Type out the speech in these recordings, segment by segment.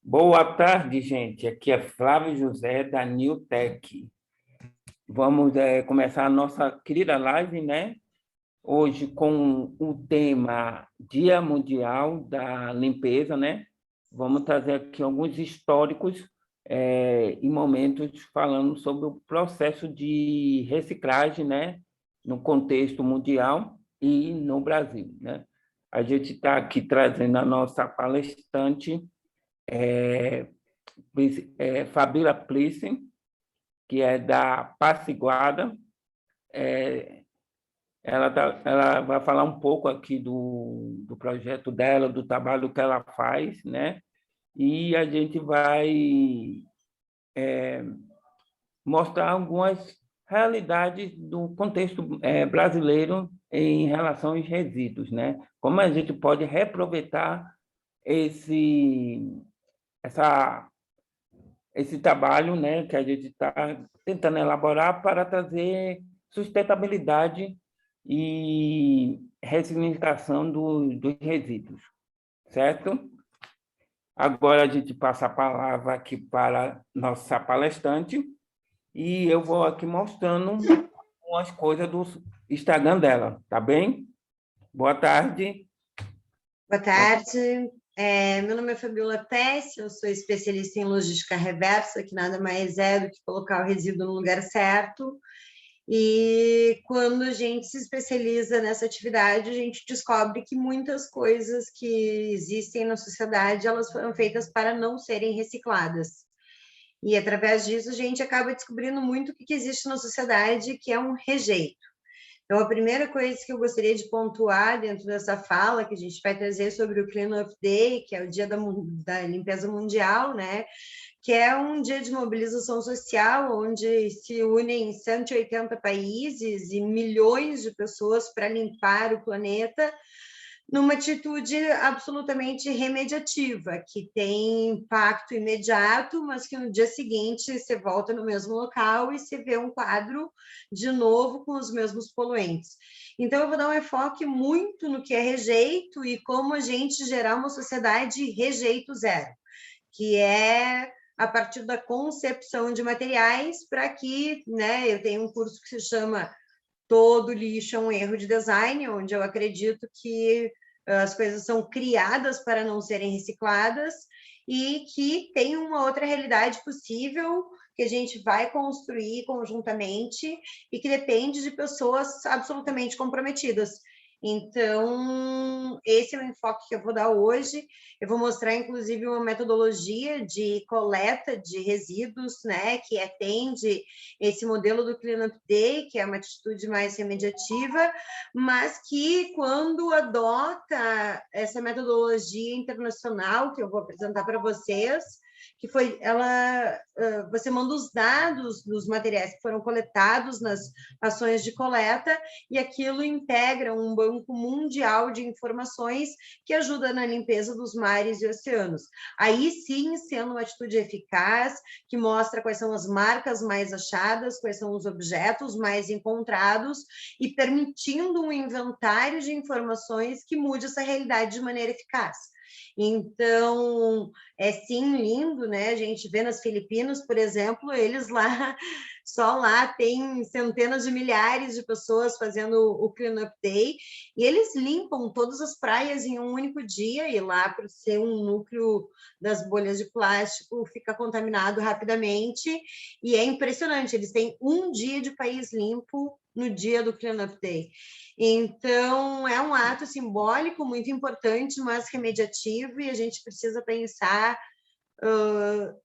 Boa tarde, gente. Aqui é Flávio José da Newtech. Vamos começar a nossa querida live, né? Hoje com o tema Dia Mundial da Limpeza, né? Vamos trazer aqui alguns históricos e momentos falando sobre o processo de reciclagem, né? No contexto mundial e no Brasil, né? A gente está aqui trazendo a nossa palestrante, Fabíola Plissen, que é da Passiguada. Ela vai falar um pouco aqui do projeto dela, do trabalho que ela faz, né? E a gente vai mostrar algumas realidades do contexto brasileiro em relação aos resíduos, né? Como a gente pode reaproveitar esse, essa esse trabalho, né, que a gente está tentando elaborar para trazer sustentabilidade e ressignificação dos resíduos, certo? Agora a gente passa a palavra aqui para nossa palestrante e eu vou aqui mostrando umas coisas do Instagram dela, tá bem? Boa tarde. Boa tarde. Meu nome é Fabíola Pesce, eu sou especialista em logística reversa, que nada mais é do que colocar o resíduo no lugar certo. E quando a gente se especializa nessa atividade, a gente descobre que muitas coisas que existem na sociedade, elas foram feitas para não serem recicladas. E através disso, a gente acaba descobrindo muito o que existe na sociedade, que é um rejeito. Então, a primeira coisa que eu gostaria de pontuar dentro dessa fala, que a gente vai trazer sobre o Clean Up Day, que é o Dia da Limpeza Mundial, né? Que é um dia de mobilização social, onde se unem 180 países e milhões de pessoas para limpar o planeta, numa atitude absolutamente remediativa, que tem impacto imediato, mas que no dia seguinte você volta no mesmo local e você vê um quadro de novo com os mesmos poluentes. Então, eu vou dar um enfoque muito no que é rejeito e como a gente gerar uma sociedade rejeito zero, que é a partir da concepção de materiais para que, né, eu tenho um curso que se chama Todo Lixo é um Erro de Design, onde eu acredito que as coisas são criadas para não serem recicladas e que tem uma outra realidade possível que a gente vai construir conjuntamente e que depende de pessoas absolutamente comprometidas. Então, esse é o enfoque que eu vou dar hoje. Eu vou mostrar, inclusive, uma metodologia de coleta de resíduos, né, que atende esse modelo do Clean Up Day, que é uma atitude mais remediativa, mas que, quando adota essa metodologia internacional, que eu vou apresentar para vocês, que foi você manda os dados dos materiais que foram coletados nas ações de coleta e aquilo integra um banco mundial de informações que ajuda na limpeza dos mares e oceanos. Aí sim, sendo uma atitude eficaz, que mostra quais são as marcas mais achadas, quais são os objetos mais encontrados e permitindo um inventário de informações que mude essa realidade de maneira eficaz. Então, é sim lindo, né? A gente vê nas Filipinas, por exemplo, eles lá, só lá tem centenas de milhares de pessoas fazendo o Clean Up Day, e eles limpam todas as praias em um único dia, e lá, por ser um núcleo das bolhas de plástico, fica contaminado rapidamente, e é impressionante, eles têm um dia de país limpo no dia do Clean Up Day. Então, é um ato simbólico muito importante, mas remediativo, e a gente precisa pensar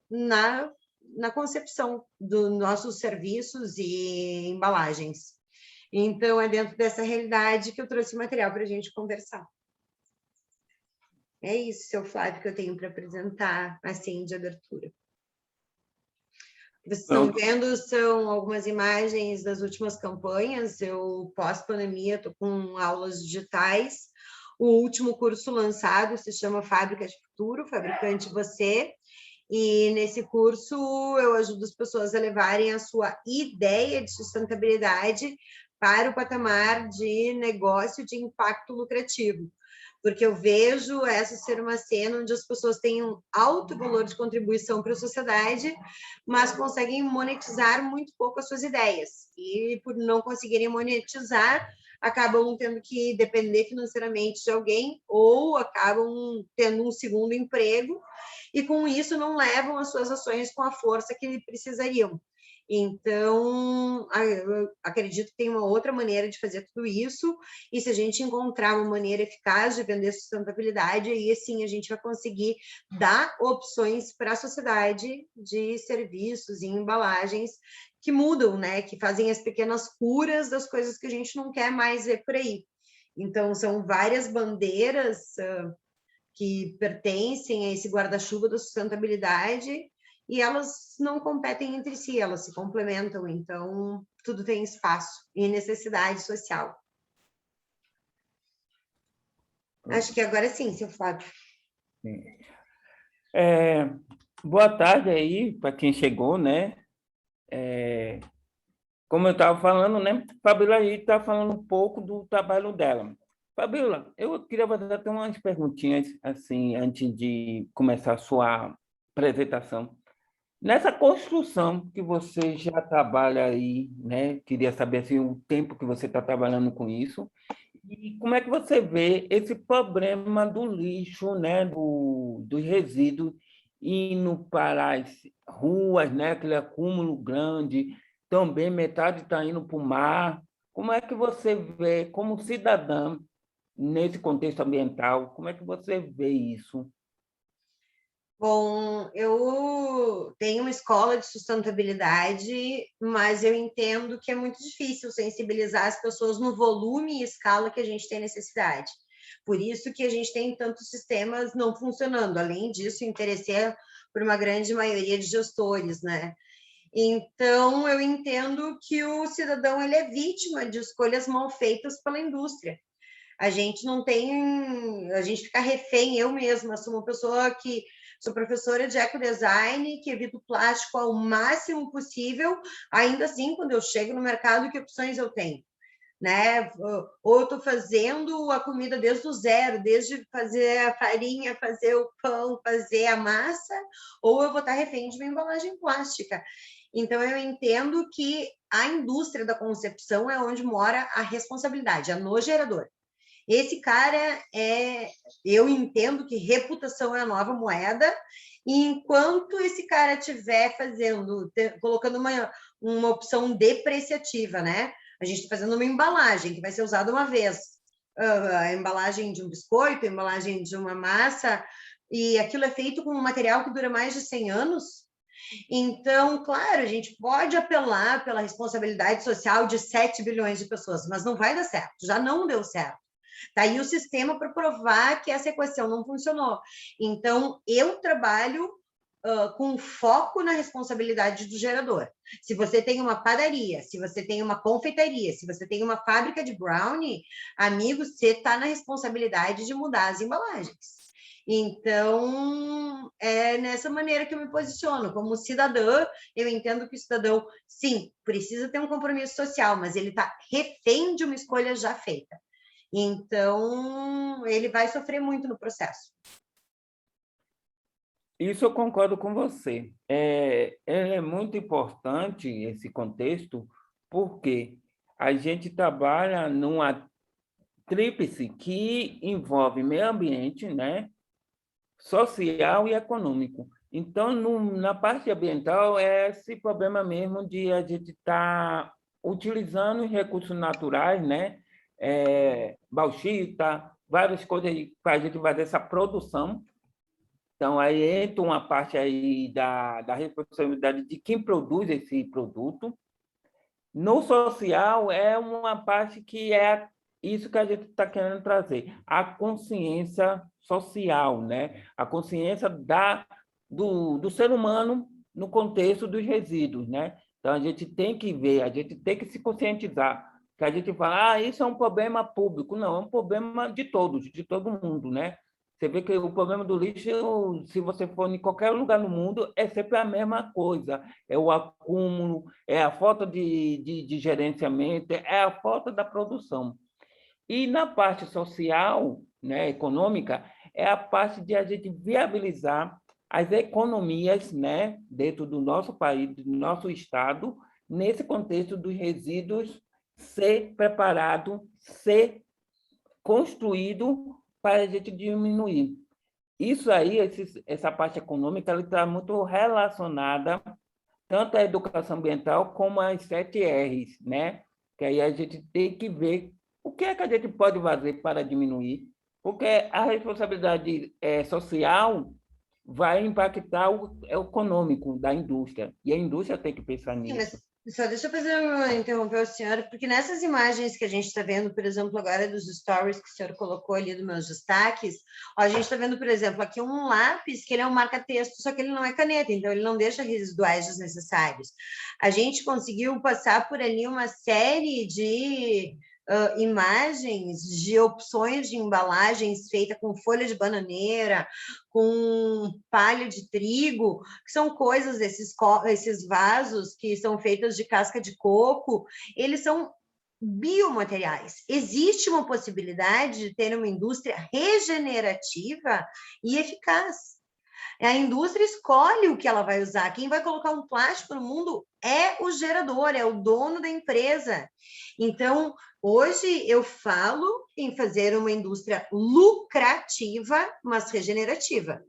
na concepção dos nossos serviços e embalagens. Então, é dentro dessa realidade que eu trouxe o material para a gente conversar. É isso, seu Flávio, que eu tenho para apresentar, assim, de abertura. Vocês estão vendo, são algumas imagens das últimas campanhas. Eu, pós-pandemia, estou com aulas digitais. O último curso lançado se chama Fábrica de Futuro, Fabricante Você. E nesse curso eu ajudo as pessoas a levarem a sua ideia de sustentabilidade para o patamar de negócio de impacto lucrativo. porque eu vejo essa ser uma cena onde as pessoas têm um alto valor de contribuição para a sociedade, mas conseguem monetizar muito pouco as suas ideias. E por não conseguirem monetizar, acabam tendo que depender financeiramente de alguém ou acabam tendo um segundo emprego e com isso não levam as suas ações com a força que precisariam. Então, eu acredito que tem uma outra maneira de fazer tudo isso, e se a gente encontrar uma maneira eficaz de vender sustentabilidade, aí sim a gente vai conseguir dar opções para a sociedade de serviços e embalagens que mudam, né? Que fazem as pequenas curas das coisas que a gente não quer mais ver por aí. Então, são várias bandeiras que pertencem a esse guarda-chuva da sustentabilidade e elas não competem entre si, elas se complementam, então tudo tem espaço e necessidade social. Acho que agora sim, seu Fábio. Boa tarde aí para quem chegou, né? Como eu estava falando, né? Fabíola aí está falando um pouco do trabalho dela. Fabíola, eu queria fazer até umas perguntinhas assim antes de começar a sua apresentação. Nessa construção que você já trabalha aí, né? Queria saber assim, o tempo que você está trabalhando com isso e como é que você vê esse problema do lixo, né? Do resíduo indo para as ruas, né? Aquele acúmulo grande, também metade está indo para o mar. Como é que você vê, como cidadã, nesse contexto ambiental, como é que você vê isso? Bom, eu tenho uma escola de sustentabilidade, mas eu entendo que é muito difícil sensibilizar as pessoas no volume e escala que a gente tem necessidade. Por isso que a gente tem tantos sistemas não funcionando. Além disso, o interesse é por uma grande maioria de gestores, né? Então, eu entendo que o cidadão ele é vítima de escolhas mal feitas pela indústria. A gente não tem, a gente fica refém, eu mesma sou uma pessoa que sou professora de ecodesign, que evito plástico ao máximo possível, ainda assim, quando eu chego no mercado, que opções eu tenho? Né? Ou eu estou fazendo a comida desde o zero, desde fazer a farinha, fazer o pão, fazer a massa, ou eu vou estar refém de uma embalagem plástica. Então, eu entendo que a indústria da concepção é onde mora a responsabilidade, é no gerador. Esse cara eu entendo que reputação é a nova moeda, e enquanto esse cara estiver colocando uma opção depreciativa, né? A gente está fazendo uma embalagem que vai ser usada uma vez, a embalagem de um biscoito, a embalagem de uma massa, e aquilo é feito com um material que dura mais de 100 anos. Então, claro, a gente pode apelar pela responsabilidade social de 7 bilhões de pessoas, mas não vai dar certo, já não deu certo. Tá aí o sistema para provar que essa equação não funcionou. Então, eu trabalho com foco na responsabilidade do gerador. Se você tem uma padaria, se você tem uma confeitaria, se você tem uma fábrica de brownie, amigo, você está na responsabilidade de mudar as embalagens. Então, é nessa maneira que eu me posiciono. Como cidadã, eu entendo que o cidadão, sim, precisa ter um compromisso social, mas ele está refém de uma escolha já feita. Então, ele vai sofrer muito no processo. Isso eu concordo com você. É muito importante esse contexto, porque a gente trabalha numa tríplice que envolve meio ambiente, né, social e econômico. Então, na parte ambiental, é esse problema mesmo de a gente estar utilizando os recursos naturais, né, bauxita, várias coisas para a gente fazer essa produção. Então, aí entra uma parte aí da responsabilidade de quem produz esse produto. No social, é uma parte que é isso que a gente está querendo trazer, a consciência social, né? A consciência do ser humano no contexto dos resíduos, né? Então, a gente tem que ver, a gente tem que se conscientizar, que a gente fala, isso é um problema público. Não, é um problema de todos, de todo mundo, né? Você vê que o problema do lixo, se você for em qualquer lugar no mundo, é sempre a mesma coisa. É o acúmulo, é a falta de gerenciamento, é a falta da produção. E na parte social, né, econômica, é a parte de a gente viabilizar as economias, né, dentro do nosso país, do nosso estado, nesse contexto dos resíduos ser preparado, ser construído para a gente diminuir. Isso aí, essa parte econômica, ela está muito relacionada tanto à educação ambiental como às 7 Rs, né? Que aí a gente tem que ver o que é que a gente pode fazer para diminuir, porque a responsabilidade social vai impactar o econômico da indústria, e a indústria tem que pensar Sim, nisso. mas só deixa eu interromper o senhor, porque nessas imagens que a gente está vendo, por exemplo, agora dos stories que o senhor colocou ali dos meus destaques, ó, a gente está vendo, por exemplo, aqui um lápis, que ele é um marca-texto, só que ele não é caneta, então ele não deixa residuais desnecessários. A gente conseguiu passar por ali uma série de imagens de opções de embalagens feitas com folha de bananeira, com palha de trigo, que são coisas, esses vasos que são feitos de casca de coco, eles são biomateriais. Existe uma possibilidade de ter uma indústria regenerativa e eficaz. A indústria escolhe o que ela vai usar. Quem vai colocar um plástico no mundo é o gerador, é o dono da empresa. Então, hoje eu falo em fazer uma indústria lucrativa, mas regenerativa.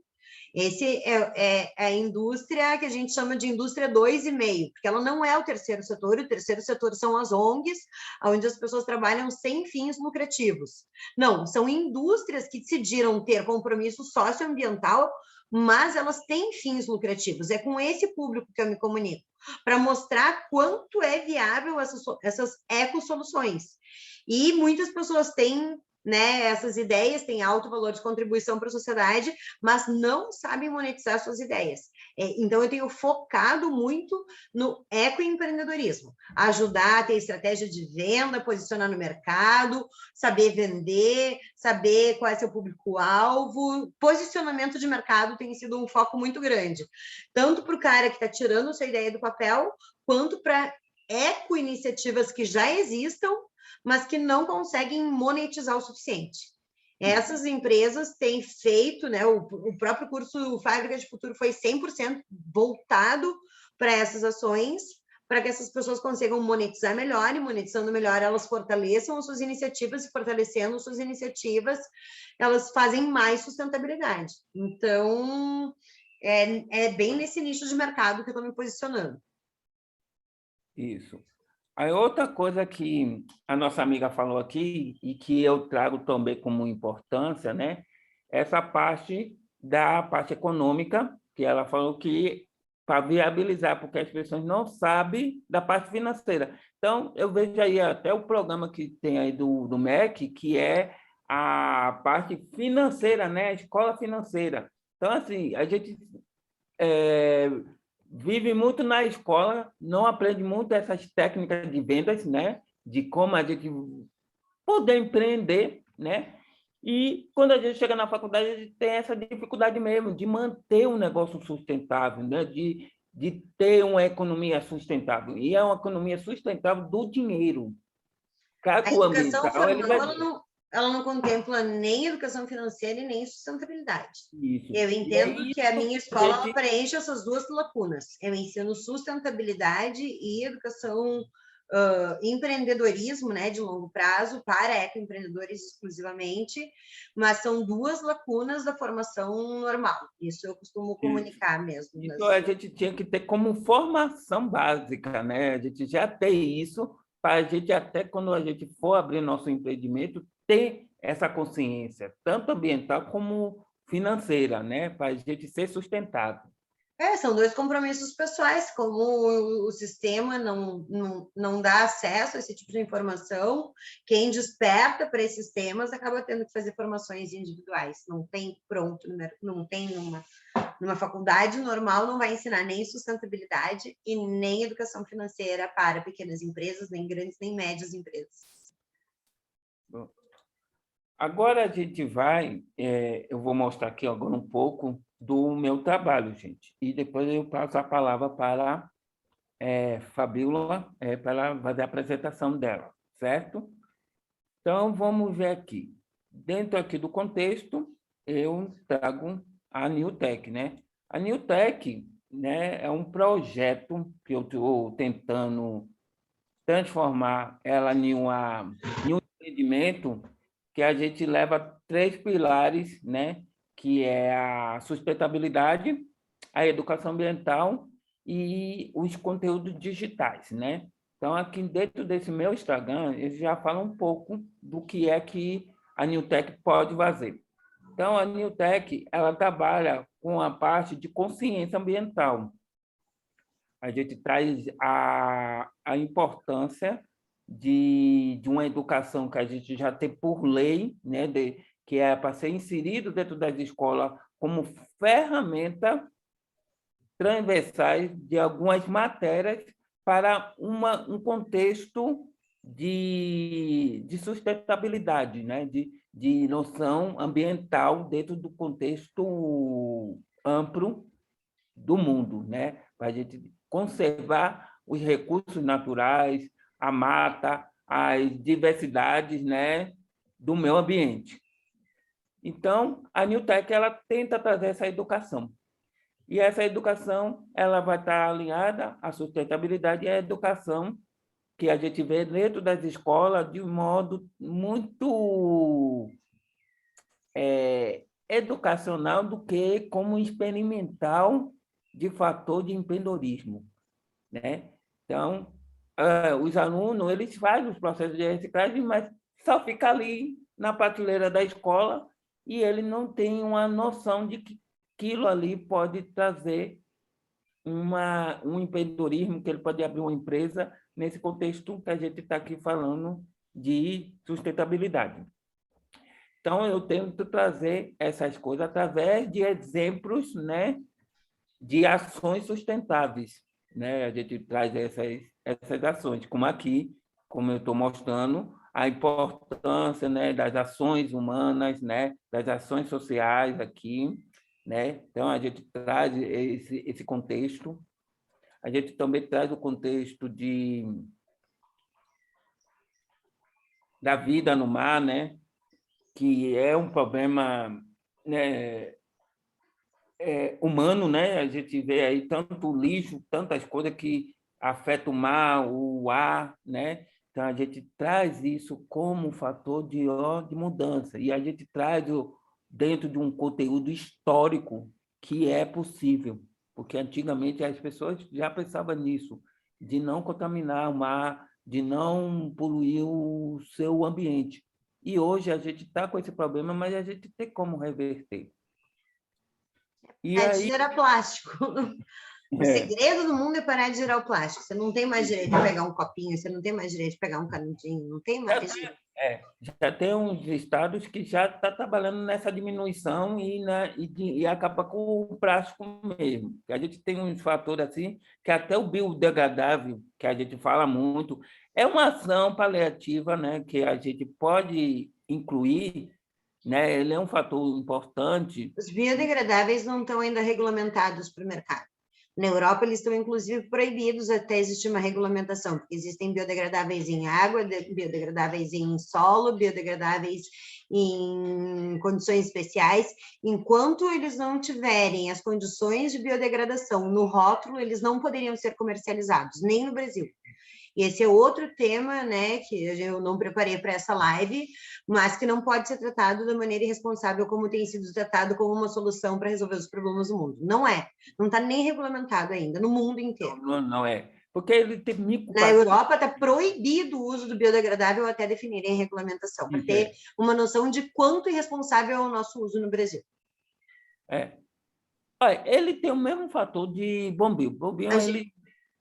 Esse é a indústria que a gente chama de indústria 2,5, porque ela não é o terceiro setor são as ONGs, onde as pessoas trabalham sem fins lucrativos. Não, são indústrias que decidiram ter compromisso socioambiental, mas elas têm fins lucrativos. É com esse público que eu me comunico, para mostrar quanto é viável essas ecossoluções. E muitas pessoas têm, né, essas ideias, têm alto valor de contribuição para a sociedade, mas não sabem monetizar suas ideias. Então, eu tenho focado muito no ecoempreendedorismo, ajudar a ter estratégia de venda, posicionar no mercado, saber vender, saber qual é seu público-alvo. Posicionamento de mercado tem sido um foco muito grande, tanto para o cara que está tirando sua ideia do papel, quanto para eco-iniciativas que já existam, mas que não conseguem monetizar o suficiente. Essas empresas têm feito, né, o próprio curso Fábrica de Futuro foi 100% voltado para essas ações, para que essas pessoas consigam monetizar melhor, e monetizando melhor, elas fortaleçam as suas iniciativas, e fortalecendo as suas iniciativas, elas fazem mais sustentabilidade. Então, é bem nesse nicho de mercado que eu estou me posicionando. Isso. Aí outra coisa que a nossa amiga falou aqui e que eu trago também como importância, né? Essa parte da parte econômica, que ela falou que para viabilizar, porque as pessoas não sabem da parte financeira. Então, eu vejo aí até o programa que tem aí do MEC, que é a parte financeira, né? A escola financeira. Então, assim, a gente vive muito na escola, não aprende muito essas técnicas de vendas, né? De como a gente poder empreender, né? E quando a gente chega na faculdade, a gente tem essa dificuldade mesmo de manter um negócio sustentável, né? De ter uma economia sustentável. E é uma economia sustentável do dinheiro. A Cálculo educação ambiental, ele vai... formal, ela não contempla nem educação financeira e nem sustentabilidade. Isso. Eu E é entendo que a isso minha que a escola ela gente... preenche essas duas lacunas. Eu ensino sustentabilidade e educação, empreendedorismo, né, de longo prazo, para ecoempreendedores exclusivamente, mas são duas lacunas da formação normal. Isso eu costumo comunicar mesmo. Isso a gente tinha que ter como formação básica, né? A gente já tem isso para a gente, até quando a gente for abrir nosso empreendimento, ter essa consciência, tanto ambiental como financeira, né? Para a gente ser sustentável. São dois compromissos pessoais, como o sistema não dá acesso a esse tipo de informação, quem desperta para esses temas acaba tendo que fazer formações individuais, não tem pronto, não tem numa faculdade normal, não vai ensinar nem sustentabilidade e nem educação financeira para pequenas empresas, nem grandes, nem médias empresas. Bom, agora a gente vai, eu vou mostrar aqui agora um pouco do meu trabalho, gente, e depois eu passo a palavra para Fabíola, para ela fazer a apresentação dela, certo? Então, vamos ver aqui. dentro aqui do contexto, eu trago a Newtek, né? A Newtek, né, é um projeto que eu estou tentando transformar ela em um empreendimento que a gente leva 3 pilares, né? Que é a sustentabilidade, a educação ambiental e os conteúdos digitais, né? Então, aqui dentro desse meu Instagram, eles já falam um pouco do que é que a Newtek pode fazer. Então, a Newtek, ela trabalha com a parte de consciência ambiental. A gente traz a importância de uma educação que a gente já tem por lei, né, que é para ser inserido dentro das escolas como ferramenta transversais de algumas matérias para um contexto de sustentabilidade, né? De noção ambiental dentro do contexto amplo do mundo, né? Para a gente conservar os recursos naturais, a mata, as diversidades, né? Do meio ambiente. Então, a Newtek ela tenta trazer essa educação. E essa educação ela vai estar alinhada à sustentabilidade e à educação que a gente vê dentro das escolas de um modo muito educacional do que como experimental de fator de empreendedorismo, né? Então, os alunos eles fazem os processos de reciclagem, mas só fica ali na prateleira da escola e ele não tem uma noção de que aquilo ali pode trazer um empreendedorismo, que ele pode abrir uma empresa nesse contexto que a gente está aqui falando de sustentabilidade. Então, eu tento trazer essas coisas através de exemplos, né, de ações sustentáveis. Né? A gente traz essas ações, como aqui, como eu estou mostrando, a importância, né, das ações humanas, né, das ações sociais aqui. Né? Então, a gente traz esse contexto. A gente também traz o contexto da vida no mar, né? Que é um problema, né, humano, né? A gente vê aí tanto lixo, tantas coisas que afetam o mar, o ar, né? Então, a gente traz isso como um fator de mudança. E a gente traz dentro de um conteúdo histórico que é possível, porque antigamente as pessoas já pensavam nisso, de não contaminar o mar, de não poluir o seu ambiente. E hoje a gente está com esse problema, mas a gente tem como reverter. E É de aí, gerar plástico. O é, segredo do mundo é parar de gerar o plástico. Você não tem mais direito de pegar um copinho, você não tem mais direito de pegar um canudinho, não tem já mais tem, direito. já tem uns estados que já está trabalhando nessa diminuição e acaba com o plástico mesmo. A gente tem uns fatores assim, que até o biodegradável, que a gente fala muito, é uma ação paliativa, né, que a gente pode incluir, né, ele é um fator importante. Os biodegradáveis não estão ainda regulamentados para o mercado. Na Europa, eles estão, inclusive, proibidos até existir uma regulamentação, porque existem biodegradáveis em água, biodegradáveis em solo, biodegradáveis em condições especiais. Enquanto eles não tiverem as condições de biodegradação no rótulo, eles não poderiam ser comercializados, nem no Brasil. E esse é outro tema, né, que eu não preparei para essa live, mas que não pode ser tratado da maneira irresponsável como tem sido tratado como uma solução para resolver os problemas do mundo. Não é. Não está nem regulamentado ainda, no mundo inteiro. Não é. Porque ele tem Na Europa está proibido o uso do biodegradável até definirem a regulamentação, para ter uma noção de quanto irresponsável é o nosso uso no Brasil. Olha, ele tem o mesmo fator de bombril.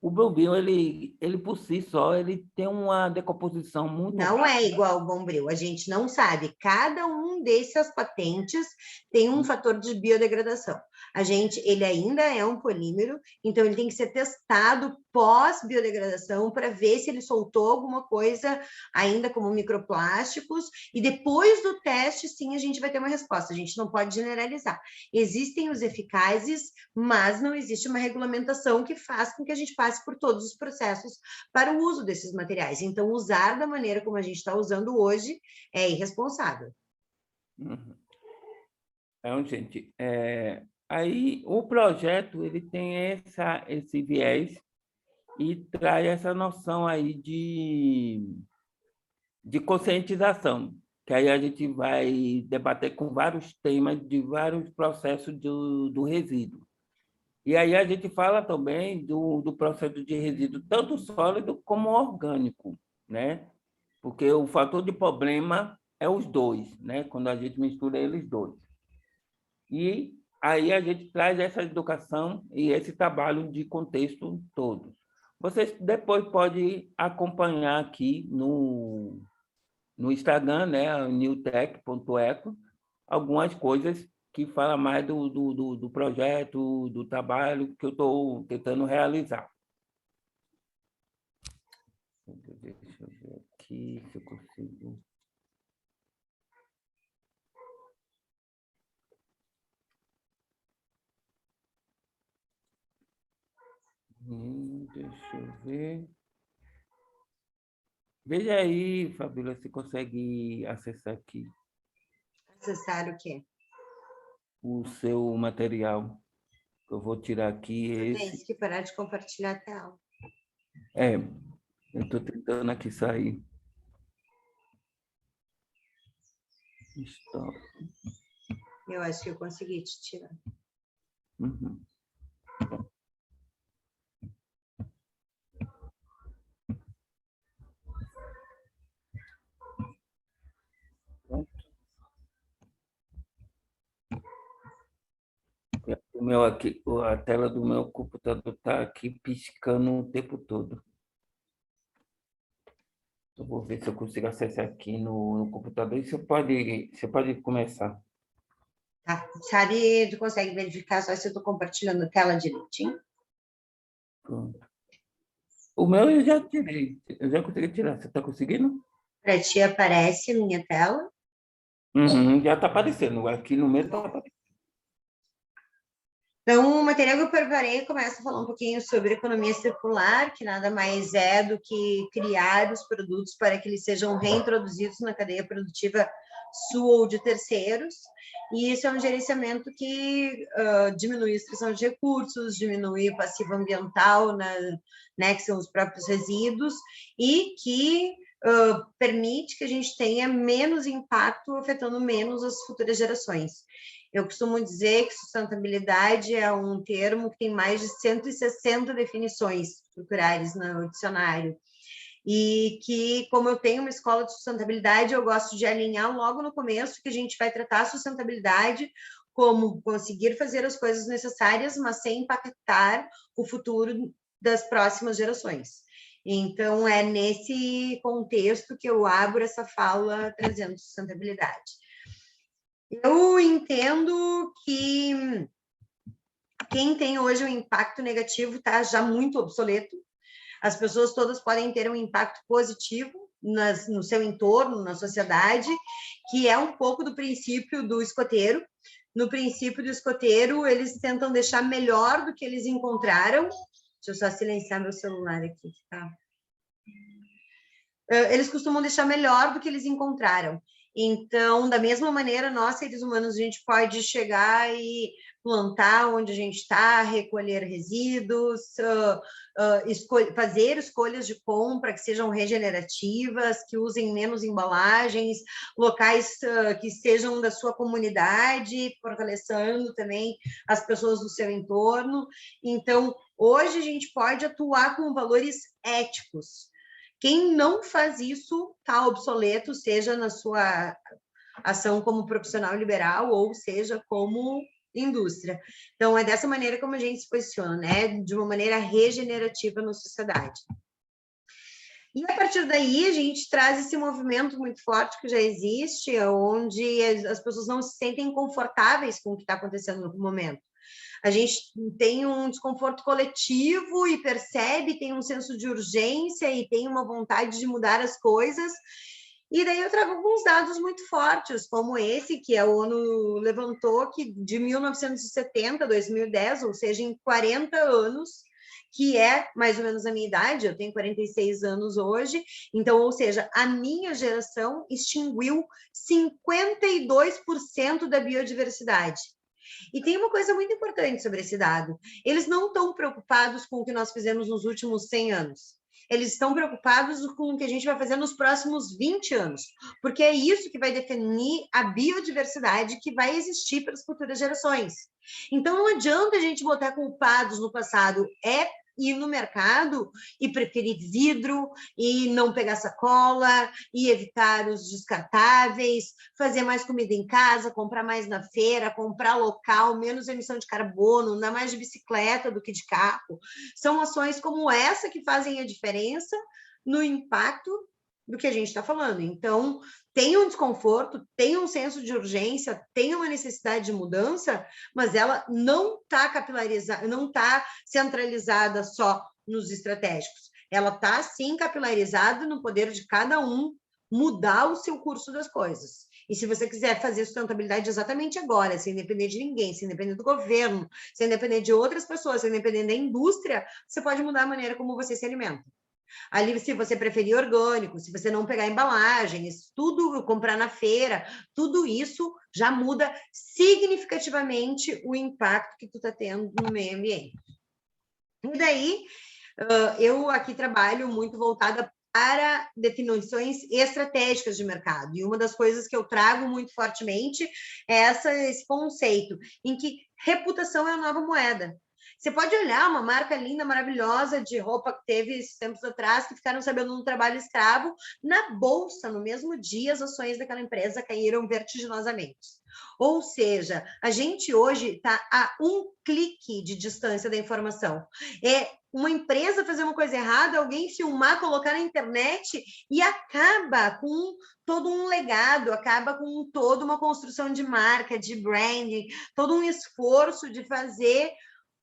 O bombril, ele por si só, ele tem uma decomposição muito Não rápida. é igual ao bombril, a gente não sabe. Cada um dessas patentes tem um fator de biodegradação. Ele ainda é um polímero, então ele tem que ser testado pós-biodegradação para ver se ele soltou alguma coisa ainda como microplásticos, e depois do teste, sim, a gente vai ter uma resposta. A gente não pode generalizar. Existem os eficazes, mas não existe uma regulamentação que faz com que a gente passe por todos os processos para o uso desses materiais. Então, usar da maneira como a gente está usando hoje é irresponsável. Uhum. Então, gente, aí o projeto ele tem esse viés e traz essa noção aí de conscientização, que aí a gente vai debater com vários temas de vários processos do resíduo. E aí a gente fala também do processo de resíduo, tanto sólido como orgânico, né? Porque o fator de problema é os dois, né? Quando a gente mistura eles dois. E aí a gente traz essa educação e esse trabalho de contexto todo. Vocês depois podem acompanhar aqui no Instagram, né, newtech.eco, algumas coisas que falam mais do projeto, do trabalho que eu estou tentando realizar. Deixa eu ver aqui se eu consigo. Deixa eu ver. Veja aí, Fabíola, se consegue acessar aqui Acessar o quê? o seu material. Eu vou tirar aqui Tem esse. que parar de compartilhar a tela. Eu estou tentando aqui sair. Stop. Eu acho que eu consegui te tirar. Uhum. O meu aqui, a tela do meu computador está aqui piscando o tempo todo. Eu vou ver se eu consigo acessar aqui no computador. E você pode começar. Tá. Sabe, tu consegue verificar só se eu estou compartilhando a tela direitinho? Pronto. O meu eu já tirei. Eu já consegui tirar. Você está conseguindo? Para ti aparece a minha tela? Uhum, já está aparecendo. Aqui no meu está aparecendo. Então, o material que eu preparei começa a falar um pouquinho sobre economia circular, que nada mais é do que criar os produtos para que eles sejam reintroduzidos na cadeia produtiva sua ou de terceiros. E isso é um gerenciamento que diminui a extração de recursos, diminui o passivo ambiental, né, que são os próprios resíduos, e que permite que a gente tenha menos impacto, afetando menos as futuras gerações. Eu costumo dizer que sustentabilidade é um termo que tem mais de 160 definições culturais no dicionário. E que, como eu tenho uma escola de sustentabilidade, eu gosto de alinhar logo no começo que a gente vai tratar a sustentabilidade como conseguir fazer as coisas necessárias, mas sem impactar o futuro das próximas gerações. Então, é nesse contexto que eu abro essa fala trazendo sustentabilidade. Eu entendo que quem tem hoje um impacto negativo está já muito obsoleto. As pessoas todas podem ter um impacto positivo no seu entorno, na sociedade, que é um pouco do princípio do escoteiro. No princípio do escoteiro, eles tentam deixar melhor do que eles encontraram. Deixa eu só silenciar meu celular aqui, tá? Eles costumam deixar melhor do que eles encontraram. Então, da mesma maneira, nós, seres humanos, a gente pode chegar e plantar onde a gente está, recolher resíduos, fazer escolhas de compra que sejam regenerativas, que usem menos embalagens, locais que sejam da sua comunidade, fortalecendo também as pessoas do seu entorno. Então, hoje a gente pode atuar com valores éticos. Quem não faz isso está obsoleto, seja na sua ação como profissional liberal ou seja como indústria. Então, é dessa maneira como a gente se posiciona, né? De uma maneira regenerativa na sociedade. E a partir daí a gente traz esse movimento muito forte que já existe, onde as pessoas não se sentem confortáveis com o que está acontecendo no momento. A gente tem um desconforto coletivo e percebe, tem um senso de urgência e tem uma vontade de mudar as coisas. E daí eu trago alguns dados muito fortes, como esse que a ONU levantou, que de 1970 a 2010, ou seja, em 40 anos, que é mais ou menos a minha idade, eu tenho 46 anos hoje, então, ou seja, a minha geração extinguiu 52% da biodiversidade. E tem uma coisa muito importante sobre esse dado. Eles não estão preocupados com o que nós fizemos nos últimos 100 anos. Eles estão preocupados com o que a gente vai fazer nos próximos 20 anos, porque é isso que vai definir a biodiversidade que vai existir para as futuras gerações. Então, não adianta a gente botar culpados no passado, é ir no mercado e preferir vidro, e não pegar sacola, e evitar os descartáveis, fazer mais comida em casa, comprar mais na feira, comprar local, menos emissão de carbono, andar mais de bicicleta do que de carro. São ações como essa que fazem a diferença no impacto do que a gente está falando. Então, tem um desconforto, tem um senso de urgência, tem uma necessidade de mudança, mas ela não está capilarizada, não está centralizada só nos estratégicos. Ela está, sim, capilarizada no poder de cada um mudar o seu curso das coisas. E se você quiser fazer sustentabilidade exatamente agora, sem depender de ninguém, sem depender do governo, sem depender de outras pessoas, sem depender da indústria, você pode mudar a maneira como você se alimenta. Ali, se você preferir orgânico, se você não pegar embalagens, tudo, comprar na feira, tudo isso já muda significativamente o impacto que tu está tendo no meio ambiente. E daí, eu aqui trabalho muito voltada para definições estratégicas de mercado. E uma das coisas que eu trago muito fortemente é esse conceito, em que reputação é a nova moeda. Você pode olhar uma marca linda, maravilhosa de roupa que teve esses tempos atrás, que ficaram sabendo no trabalho escravo, na bolsa, no mesmo dia, as ações daquela empresa caíram vertiginosamente. Ou seja, a gente hoje está a um clique de distância da informação. É uma empresa fazer uma coisa errada, alguém filmar, colocar na internet e acaba com todo um legado, acaba com toda uma construção de marca, de branding, todo um esforço de fazer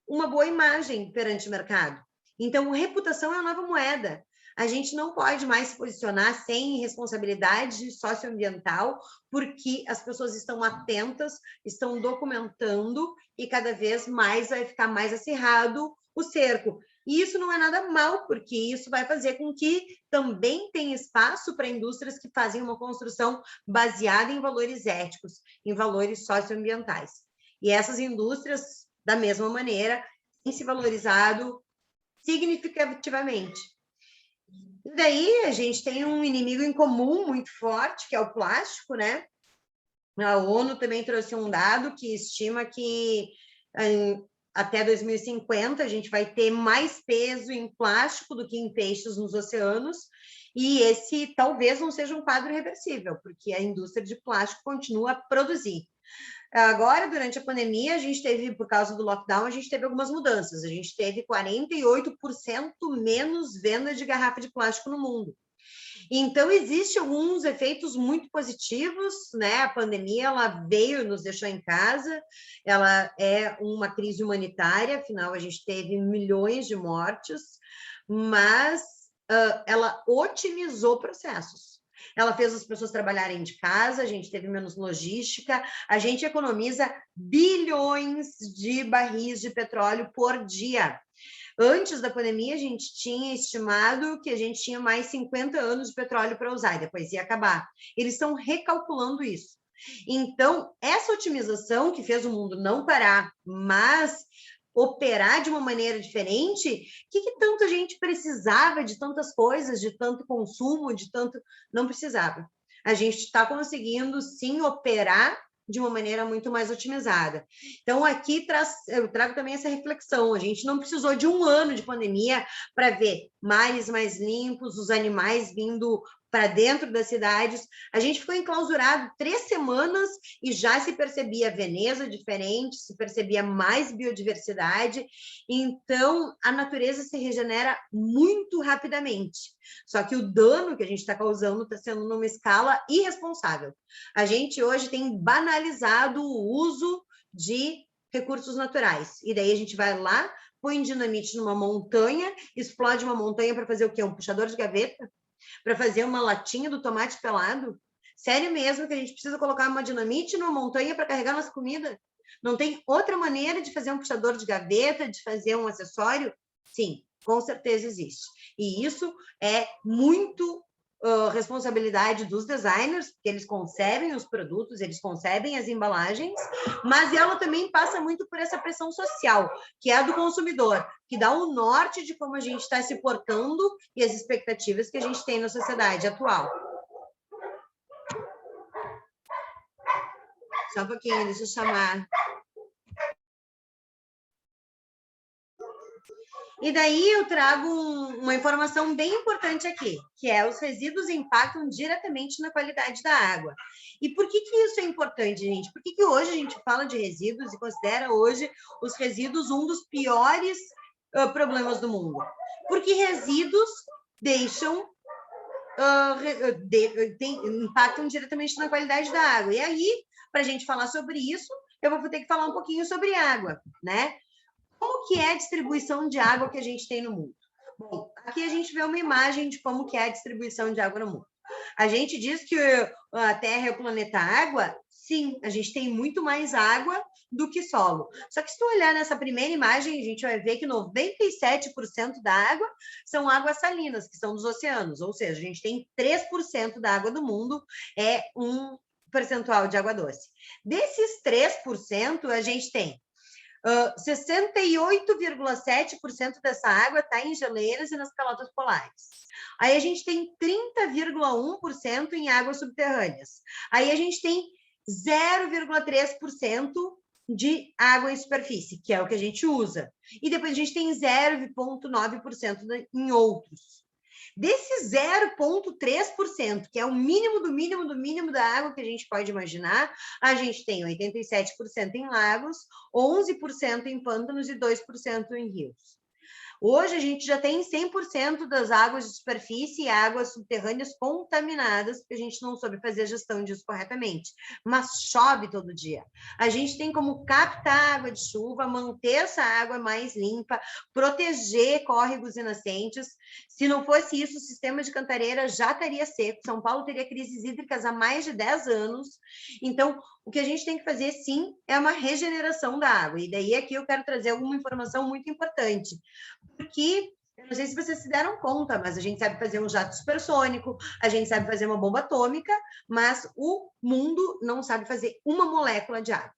uma boa imagem perante o mercado. Então, reputação é a nova moeda. A gente não pode mais se posicionar sem responsabilidade socioambiental, porque as pessoas estão atentas, estão documentando e cada vez mais vai ficar mais acirrado o cerco. E isso não é nada mal, porque isso vai fazer com que também tenha espaço para indústrias que fazem uma construção baseada em valores éticos, em valores socioambientais. E essas indústrias, da mesma maneira, têm se valorizado significativamente. E daí a gente tem um inimigo em comum muito forte, que é o plástico, né? A ONU também trouxe um dado que estima que até 2050 a gente vai ter mais peso em plástico do que em peixes nos oceanos, e esse talvez não seja um quadro reversível, porque a indústria de plástico continua a produzir. Agora, durante a pandemia, a gente teve, por causa do lockdown, a gente teve algumas mudanças. A gente teve 48% menos venda de garrafa de plástico no mundo. Então, existem alguns efeitos muito positivos, né? A pandemia, ela veio, nos deixou em casa, ela é uma crise humanitária, afinal, a gente teve milhões de mortes, mas ela otimizou processos. Ela fez as pessoas trabalharem de casa, a gente teve menos logística, a gente economiza bilhões de barris de petróleo por dia. Antes da pandemia, a gente tinha estimado que a gente tinha mais 50 anos de petróleo para usar, e depois ia acabar. Eles estão recalculando isso. Então, essa otimização que fez o mundo não parar, mas operar de uma maneira diferente, o que tanta gente precisava de tantas coisas, de tanto consumo, de tanto... Não precisava. A gente está conseguindo, sim, operar de uma maneira muito mais otimizada. Então, aqui eu trago também essa reflexão. A gente não precisou de um ano de pandemia para ver mares mais limpos, os animais vindo para dentro das cidades. A gente ficou enclausurado 3 semanas e já se percebia Veneza diferente, se percebia mais biodiversidade. Então, a natureza se regenera muito rapidamente. Só que o dano que a gente está causando está sendo numa escala irresponsável. A gente hoje tem banalizado o uso de recursos naturais. E daí a gente vai lá, põe dinamite numa montanha, explode uma montanha para fazer o quê? Um puxador de gaveta? Para fazer uma latinha do tomate pelado? Sério mesmo que a gente precisa colocar uma dinamite numa montanha para carregar nossa comida? Não tem outra maneira de fazer um puxador de gaveta, de fazer um acessório? Sim, com certeza existe. E isso é muito responsabilidade dos designers, porque eles concebem os produtos, eles concebem as embalagens, mas ela também passa muito por essa pressão social, que é a do consumidor, que dá um norte de como a gente está se portando e as expectativas que a gente tem na sociedade atual. Só um pouquinho, deixa eu chamar. E daí eu trago uma informação bem importante aqui, que é os resíduos impactam diretamente na qualidade da água. E por que isso é importante, gente? Por que hoje a gente fala de resíduos e considera hoje os resíduos um dos piores problemas do mundo? Porque resíduos deixam impactam diretamente na qualidade da água. E aí, para a gente falar sobre isso, eu vou ter que falar um pouquinho sobre água, né? Como que é a distribuição de água que a gente tem no mundo? Bom, aqui a gente vê uma imagem de como que é a distribuição de água no mundo. A gente diz que a Terra é o planeta água. Sim, a gente tem muito mais água do que solo. Só que se tu olhar nessa primeira imagem, a gente vai ver que 97% da água são águas salinas, que são dos oceanos. Ou seja, a gente tem 3% da água do mundo, é um percentual de água doce. Desses 3%, a gente tem 68,7% dessa água está em geleiras e nas calotas polares. Aí a gente tem 30,1% em águas subterrâneas. Aí a gente tem 0,3% de água em superfície, que é o que a gente usa. E depois a gente tem 0,9% em outros. Desse 0,3%, que é o mínimo do mínimo do mínimo da água que a gente pode imaginar, a gente tem 87% em lagos, 11% em pântanos e 2% em rios. Hoje, a gente já tem 100% das águas de superfície e águas subterrâneas contaminadas, porque a gente não soube fazer a gestão disso corretamente. Mas chove todo dia. A gente tem como captar água de chuva, manter essa água mais limpa, proteger córregos e nascentes. Se não fosse isso, o sistema de Cantareira já estaria seco. São Paulo teria crises hídricas há mais de 10 anos. Então, o que a gente tem que fazer, sim, é uma regeneração da água. E daí aqui eu quero trazer alguma informação muito importante. Porque, eu não sei se vocês se deram conta, mas a gente sabe fazer um jato supersônico, a gente sabe fazer uma bomba atômica, mas o mundo não sabe fazer uma molécula de água.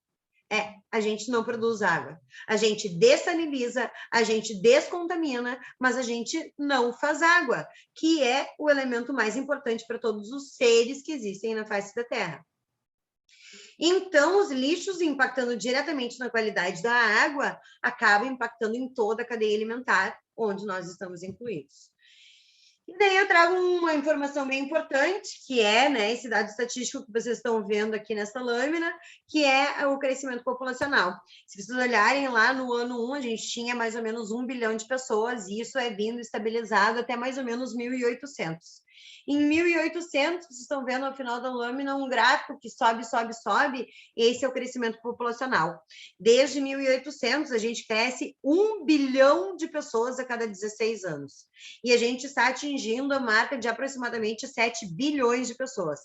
A gente não produz água. A gente dessaliniza, a gente descontamina, mas a gente não faz água, que é o elemento mais importante para todos os seres que existem na face da Terra. Então, os lixos impactando diretamente na qualidade da água acabam impactando em toda a cadeia alimentar, onde nós estamos incluídos. E daí eu trago uma informação bem importante, que é, né, esse dado estatístico que vocês estão vendo aqui nessa lâmina, que é o crescimento populacional. Se vocês olharem lá no ano 1, a gente tinha mais ou menos 1 bilhão de pessoas, e isso é vindo estabilizado até mais ou menos 1.800. Em 1.800, vocês estão vendo ao final da lâmina um gráfico que sobe, sobe, sobe, esse é o crescimento populacional. Desde 1.800, a gente cresce 1 bilhão de pessoas a cada 16 anos. E a gente está atingindo a marca de aproximadamente 7 bilhões de pessoas.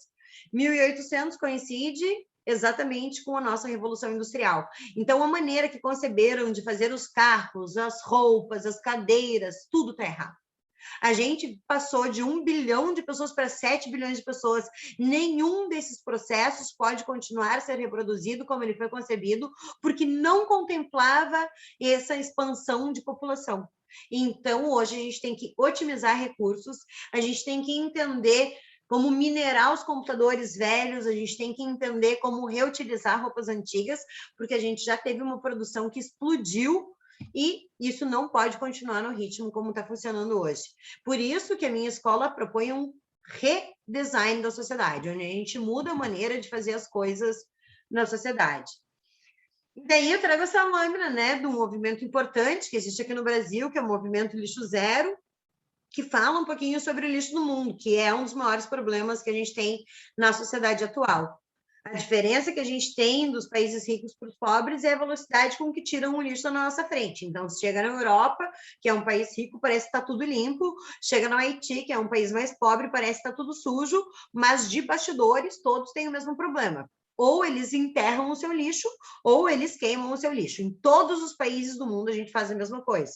1.800 coincide exatamente com a nossa Revolução Industrial. Então, a maneira que conceberam de fazer os carros, as roupas, as cadeiras, tudo está errado. A gente passou de 1 bilhão de pessoas para 7 bilhões de pessoas. Nenhum desses processos pode continuar a ser reproduzido como ele foi concebido, porque não contemplava essa expansão de população. Então, hoje, a gente tem que otimizar recursos, a gente tem que entender como minerar os computadores velhos, a gente tem que entender como reutilizar roupas antigas, porque a gente já teve uma produção que explodiu e isso não pode continuar no ritmo como está funcionando hoje. Por isso que a minha escola propõe um redesign da sociedade, onde a gente muda a maneira de fazer as coisas na sociedade. E daí eu trago essa lâmina, né, de um movimento importante que existe aqui no Brasil, que é o Movimento Lixo Zero, que fala um pouquinho sobre o lixo no mundo, que é um dos maiores problemas que a gente tem na sociedade atual. A diferença que a gente tem dos países ricos para os pobres é a velocidade com que tiram o lixo da nossa frente. Então, se chega na Europa, que é um país rico, parece que está tudo limpo. Chega no Haiti, que é um país mais pobre, parece que está tudo sujo. Mas de bastidores, todos têm o mesmo problema. ou eles enterram o seu lixo, ou eles queimam o seu lixo. Em todos os países do mundo a gente faz a mesma coisa.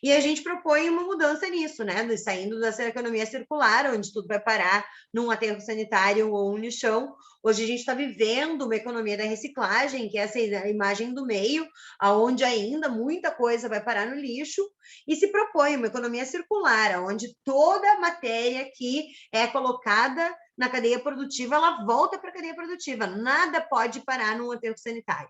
E a gente propõe uma mudança nisso, né? Saindo dessa economia circular, onde tudo vai parar num aterro sanitário ou um lixão. Hoje a gente está vivendo uma economia da reciclagem, que é essa imagem do meio, onde ainda muita coisa vai parar no lixo, e se propõe uma economia circular, onde toda a matéria que é colocada na cadeia produtiva, ela volta para a cadeia produtiva. Nada pode parar num aterro sanitário.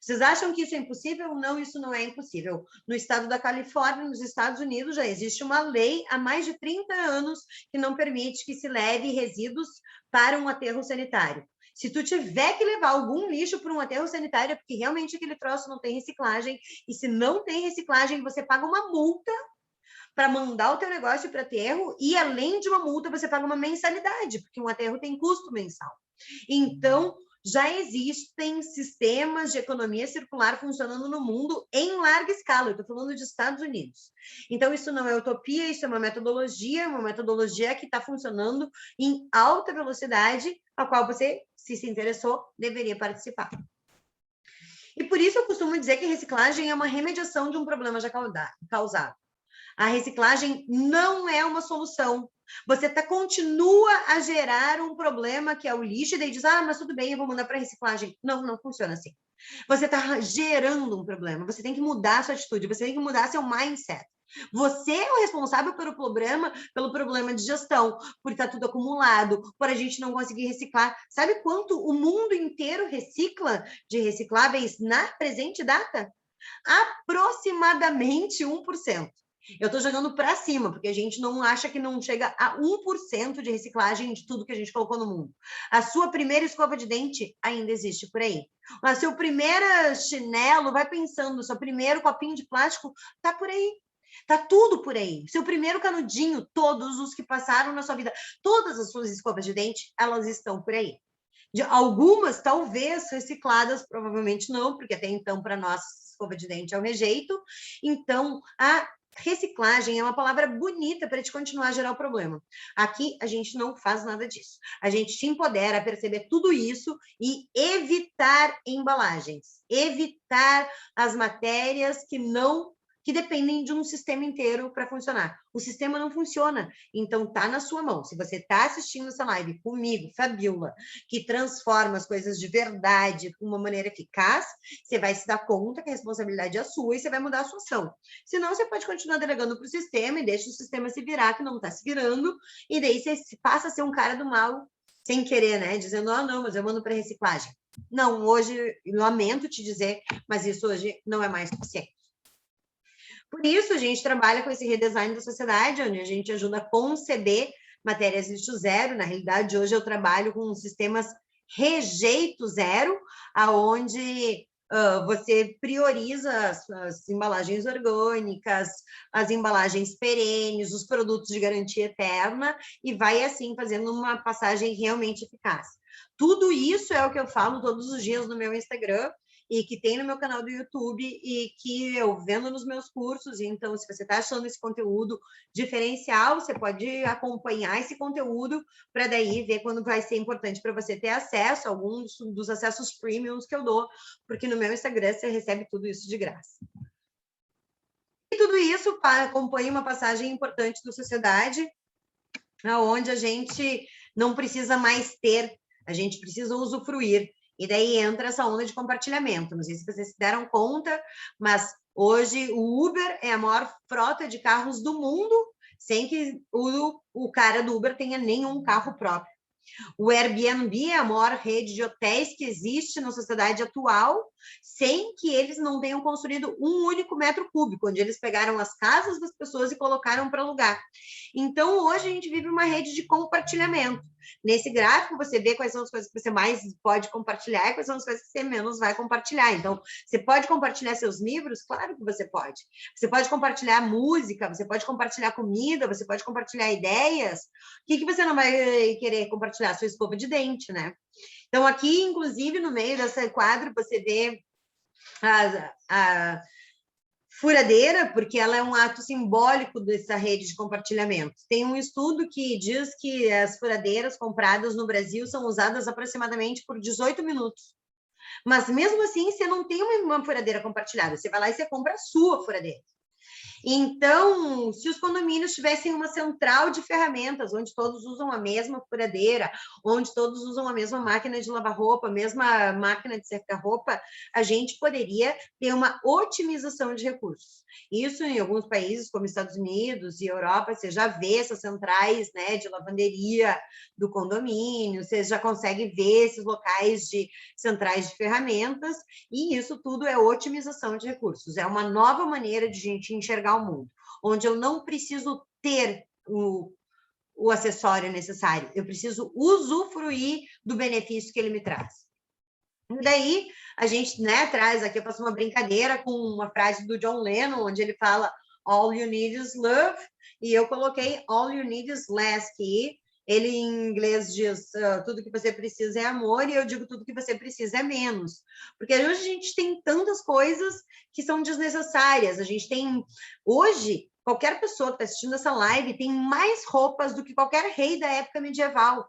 Vocês acham que isso é impossível? Não, isso não é impossível. No estado da Califórnia, nos Estados Unidos, já existe uma lei há mais de 30 anos que não permite que se leve resíduos para um aterro sanitário. Se tu tiver que levar algum lixo para um aterro sanitário, é porque realmente aquele troço não tem reciclagem, e se não tem reciclagem, você paga uma multa para mandar o teu negócio para aterro, e além de uma multa, você paga uma mensalidade, porque um aterro tem custo mensal. Então, já existem sistemas de economia circular funcionando no mundo em larga escala. Eu estou falando de Estados Unidos. Então, isso não é utopia, isso é uma metodologia que está funcionando em alta velocidade, a qual você, se interessou, deveria participar. E por isso eu costumo dizer que reciclagem é uma remediação de um problema já causado. A reciclagem não é uma solução. Você continua a gerar um problema que é o lixo, e daí diz, mas tudo bem, eu vou mandar para reciclagem. Não, não funciona assim. Você está gerando um problema, você tem que mudar a sua atitude, você tem que mudar seu mindset. Você é o responsável pelo problema de gestão, por estar tudo acumulado, por a gente não conseguir reciclar. Sabe quanto o mundo inteiro recicla de recicláveis na presente data? Aproximadamente 1%. Eu estou jogando para cima, porque a gente não acha que não chega a 1% de reciclagem de tudo que a gente colocou no mundo. A sua primeira escova de dente ainda existe por aí. O seu primeiro chinelo, vai pensando, o seu primeiro copinho de plástico está por aí. Tá tudo por aí. Seu primeiro canudinho, todos os que passaram na sua vida, todas as suas escovas de dente, elas estão por aí. De algumas, talvez, recicladas, provavelmente não, porque até então, para nós, escova de dente é um rejeito. Então, a reciclagem é uma palavra bonita para te continuar a gerar o problema. Aqui, a gente não faz nada disso. A gente te empodera a perceber tudo isso e evitar embalagens, evitar as matérias que dependem de um sistema inteiro para funcionar. O sistema não funciona, então tá na sua mão. Se você está assistindo essa live comigo, Fabiola, que transforma as coisas de verdade de uma maneira eficaz, você vai se dar conta que a responsabilidade é sua e você vai mudar a sua ação. Senão, você pode continuar delegando para o sistema e deixa o sistema se virar, que não está se virando, e daí você passa a ser um cara do mal, sem querer, né? Dizendo, não, mas eu mando para reciclagem. Não, hoje, lamento te dizer, mas isso hoje não é mais suficiente. Por isso, a gente trabalha com esse redesign da sociedade, onde a gente ajuda a conceber matérias lixo zero. Na realidade, hoje eu trabalho com sistemas rejeito zero, aonde você prioriza as embalagens orgânicas, as embalagens perenes, os produtos de garantia eterna, e vai, assim, fazendo uma passagem realmente eficaz. Tudo isso é o que eu falo todos os dias no meu Instagram, e que tem no meu canal do YouTube, e que eu vendo nos meus cursos. Então, se você está achando esse conteúdo diferencial, você pode acompanhar esse conteúdo para daí ver quando vai ser importante para você ter acesso a alguns dos acessos premiums que eu dou, porque no meu Instagram você recebe tudo isso de graça. E tudo isso acompanha uma passagem importante da sociedade, onde a gente não precisa mais ter, a gente precisa usufruir. E daí entra essa onda de compartilhamento. Não sei se vocês se deram conta, mas hoje o Uber é a maior frota de carros do mundo, sem que o cara do Uber tenha nenhum carro próprio. O Airbnb é a maior rede de hotéis que existe na sociedade atual, sem que eles não tenham construído um único metro cúbico, onde eles pegaram as casas das pessoas e colocaram para alugar. Então, hoje a gente vive uma rede de compartilhamento. Nesse gráfico, você vê quais são as coisas que você mais pode compartilhar e quais são as coisas que você menos vai compartilhar. Então, você pode compartilhar seus livros? Claro que você pode. Você pode compartilhar música, você pode compartilhar comida, você pode compartilhar ideias. O que você não vai querer compartilhar? Sua escova de dente, né? Então, aqui, inclusive, no meio desse quadro, você vê Furadeira, porque ela é um ato simbólico dessa rede de compartilhamento. Tem um estudo que diz que as furadeiras compradas no Brasil são usadas aproximadamente por 18 minutos. Mas, mesmo assim, você não tem uma furadeira compartilhada. Você vai lá e você compra a sua furadeira. Então, se os condomínios tivessem uma central de ferramentas, onde todos usam a mesma furadeira, onde todos usam a mesma máquina de lavar roupa, a mesma máquina de secar roupa, a gente poderia ter uma otimização de recursos. Isso em alguns países, como Estados Unidos e Europa, você já vê essas centrais, né, de lavanderia do condomínio, você já consegue ver esses locais de centrais de ferramentas, e isso tudo é otimização de recursos. É uma nova maneira de a gente enxergar o mundo, onde eu não preciso ter o acessório necessário, eu preciso usufruir do benefício que ele me traz. E daí, a gente, né, traz aqui, eu faço uma brincadeira com uma frase do John Lennon, onde ele fala all you need is love, e eu coloquei all you need is less, que ele em inglês diz tudo que você precisa é amor, e eu digo tudo que você precisa é menos. Porque hoje a gente tem tantas coisas que são desnecessárias. A gente tem, hoje, qualquer pessoa que está assistindo essa live tem mais roupas do que qualquer rei da época medieval.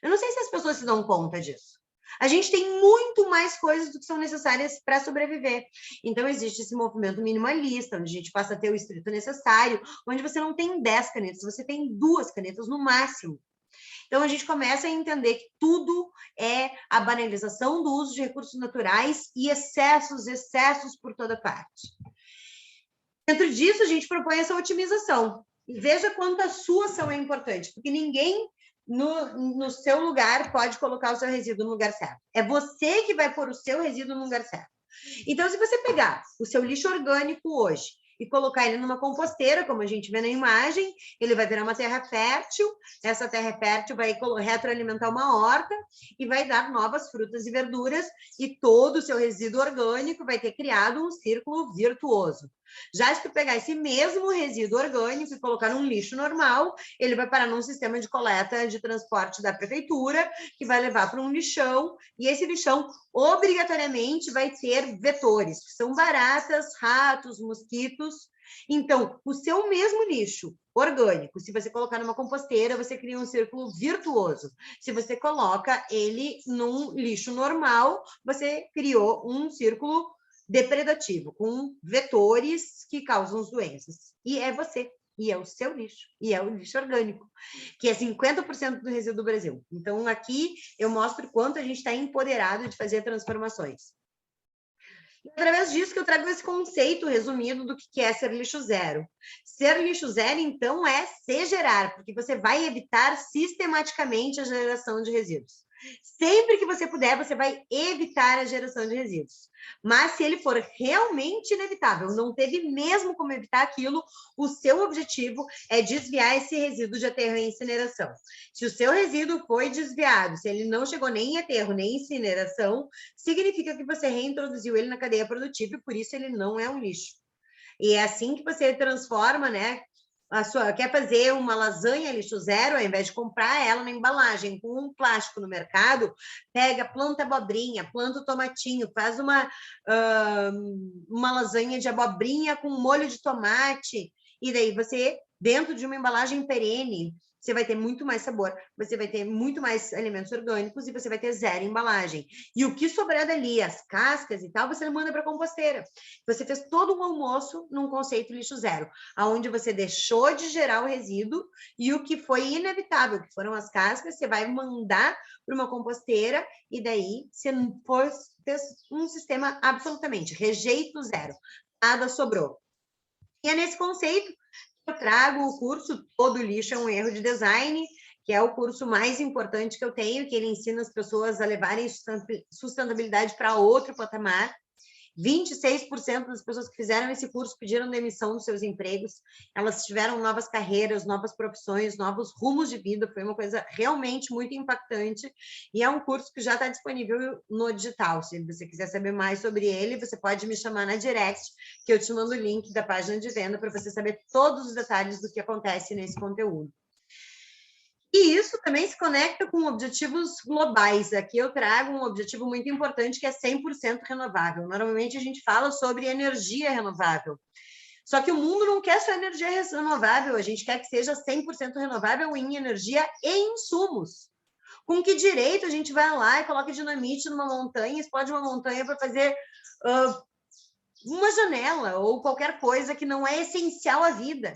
Eu não sei se as pessoas se dão conta disso. A gente tem muito mais coisas do que são necessárias para sobreviver. Então, existe esse movimento minimalista, onde a gente passa a ter o estrito necessário, onde você não tem 10 canetas, você tem 2 canetas no máximo. Então, a gente começa a entender que tudo é a banalização do uso de recursos naturais e excessos por toda parte. Dentro disso, a gente propõe essa otimização. E veja quanto a sua ação é importante, porque ninguém no seu lugar pode colocar o seu resíduo no lugar certo. É você que vai pôr o seu resíduo no lugar certo. Então, se você pegar o seu lixo orgânico hoje e colocar ele numa composteira, como a gente vê na imagem, ele vai virar uma terra fértil, essa terra fértil vai retroalimentar uma horta e vai dar novas frutas e verduras, e todo o seu resíduo orgânico vai ter criado um círculo virtuoso. Já se tu pegar esse mesmo resíduo orgânico e colocar num lixo normal, ele vai parar num sistema de coleta de transporte da prefeitura, que vai levar para um lixão, e esse lixão obrigatoriamente vai ter vetores, que são baratas, ratos, mosquitos. Então, o seu mesmo lixo orgânico, se você colocar numa composteira, você cria um círculo virtuoso. Se você coloca ele num lixo normal, você criou um círculo depredativo, com vetores que causam as doenças. E é você, e é o seu lixo, e é o lixo orgânico, que é 50% do resíduo do Brasil. Então, aqui eu mostro quanto a gente está empoderado de fazer transformações. E através disso que eu trago esse conceito resumido do que é ser lixo zero. Ser lixo zero, então, é se gerar, porque você vai evitar sistematicamente a geração de resíduos. Sempre que você puder, você vai evitar a geração de resíduos. Mas se ele for realmente inevitável, não teve mesmo como evitar aquilo, o seu objetivo é desviar esse resíduo de aterro e incineração. Se o seu resíduo foi desviado, se ele não chegou nem em aterro, nem em incineração, significa que você reintroduziu ele na cadeia produtiva e por isso ele não é um lixo. E é assim que você transforma, né? Quer fazer uma lasanha lixo zero, ao invés de comprar ela na embalagem com um plástico no mercado, pega, planta abobrinha, planta o tomatinho, faz uma lasanha de abobrinha com molho de tomate, e daí você, dentro de uma embalagem perene, você vai ter muito mais sabor, você vai ter muito mais alimentos orgânicos e você vai ter zero embalagem. E o que sobrar dali, as cascas e tal, você manda para a composteira. Você fez todo um almoço num conceito lixo zero, onde você deixou de gerar o resíduo e o que foi inevitável, que foram as cascas, você vai mandar para uma composteira e daí você fez um sistema absolutamente rejeito zero. Nada sobrou. E é nesse conceito eu trago o curso Todo Lixo é um Erro de Design, que é o curso mais importante que eu tenho, que ele ensina as pessoas a levarem sustentabilidade para outro patamar. 26% das pessoas que fizeram esse curso pediram demissão dos seus empregos, elas tiveram novas carreiras, novas profissões, novos rumos de vida, foi uma coisa realmente muito impactante, e é um curso que já está disponível no digital. Se você quiser saber mais sobre ele, você pode me chamar na direct, que eu te mando o link da página de venda para você saber todos os detalhes do que acontece nesse conteúdo. E isso também se conecta com objetivos globais. Aqui eu trago um objetivo muito importante, que é 100% renovável. Normalmente a gente fala sobre energia renovável. Só que o mundo não quer só energia renovável, a gente quer que seja 100% renovável em energia e insumos. Com que direito a gente vai lá e coloca dinamite numa montanha, explode uma montanha para fazer uma janela ou qualquer coisa que não é essencial à vida?